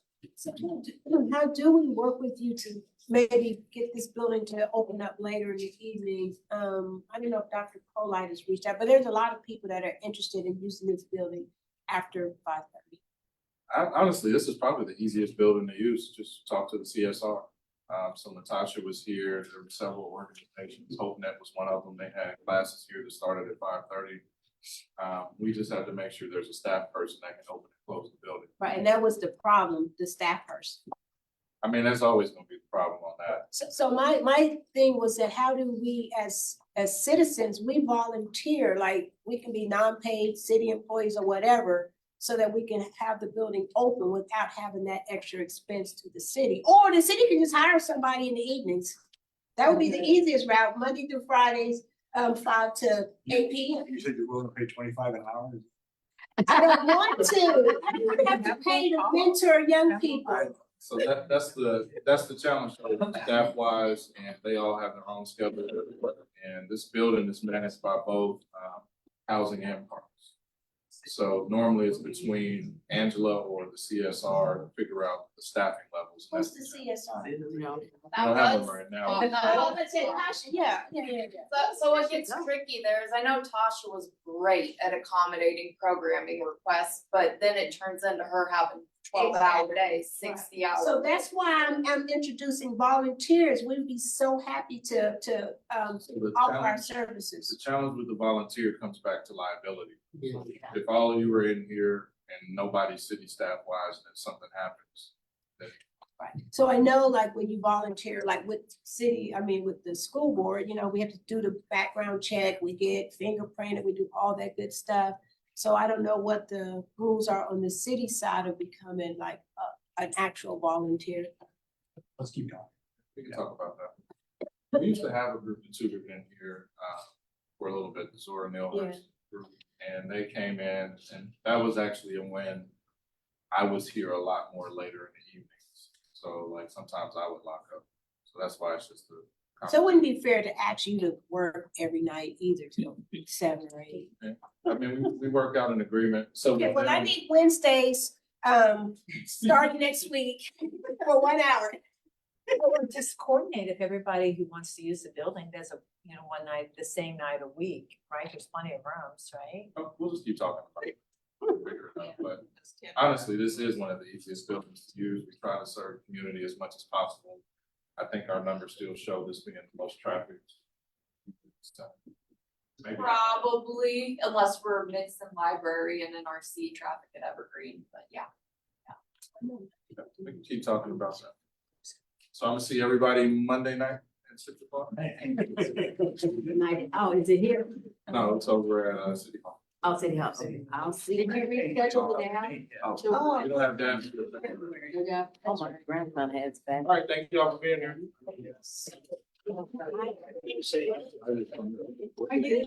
how do we work with you to maybe get this building to open up later in the evening? I don't know if Dr. Polite has reached out, but there's a lot of people that are interested in using this building after 5:30. Honestly, this is probably the easiest building to use, just talk to the CSR. So Natasha was here, there were several organizations, HopeNet was one of them, they had classes here that started at 5:30. We just have to make sure there's a staff person that can open and close the building. Right, and that was the problem, the staff person. I mean, that's always gonna be the problem on that. So my thing was that how do we as citizens, we volunteer, like we can be non-paid city employees or whatever, so that we can have the building open without having that extra expense to the city. Or the city can just hire somebody in the evenings. That would be the easiest route, Monday through Fridays, 5 to 8 p.m. You said you're willing to pay 25 an hour? I don't want to. I don't have to pay to mentor young people. So that's the challenge, staff wise, and they all have their own schedule. And this building is managed by both housing and parks. So normally it's between Angela or the CSR to figure out the staffing levels. Who's the CSR? I don't have them right now. Oh, that's it, Tasha, yeah. So what gets tricky there is I know Tasha was great at accommodating programming requests, but then it turns into her having 12-hour days, 60 hours. So that's why I'm introducing volunteers. We'd be so happy to the offer our challenge- The services. challenge with the volunteer comes back to liability. If all of you are in here and nobody's city staff wise, then something happens. Right. So I know like when you volunteer, like with with the school board, we have to do the background check, we get fingerprinted, we do all that good stuff. So I don't know what the rules are on the city side of becoming like an actual volunteer. Let's keep going. We can talk about that. We used to have a group of tutors in here for a little bit, the Zora Neale group, and they came in, and that was actually when I was here a lot more later in the evenings. So like sometimes I would lock up. So that's why it's just the. So it wouldn't be fair to ask you to work every night either till 7 or 8. I mean, we work out an agreement. So Okay, well, I need Wednesdays, starting next week for 1 hour. Or just coordinate if everybody who wants to use the building does one night, the same night a week, right? There's plenty of rooms, right? We'll just keep talking about it. Figure it out. But honestly, this is one of the easiest buildings to use. We try to serve the community as much as possible. I think our numbers still show this being the most trafficked. So, maybe. Probably, unless we're mixing library and NRC traffic at Evergreen, but yeah. We can keep talking about that. So I'm gonna see everybody Monday night at 6 o'clock. Oh, is it here? No, it's over at City Hall. Oh, City Hall. I'll see. Did you reschedule it now? Oh, we don't have that. Oh, my grandson has that. All right, thank you all for being here. Are you?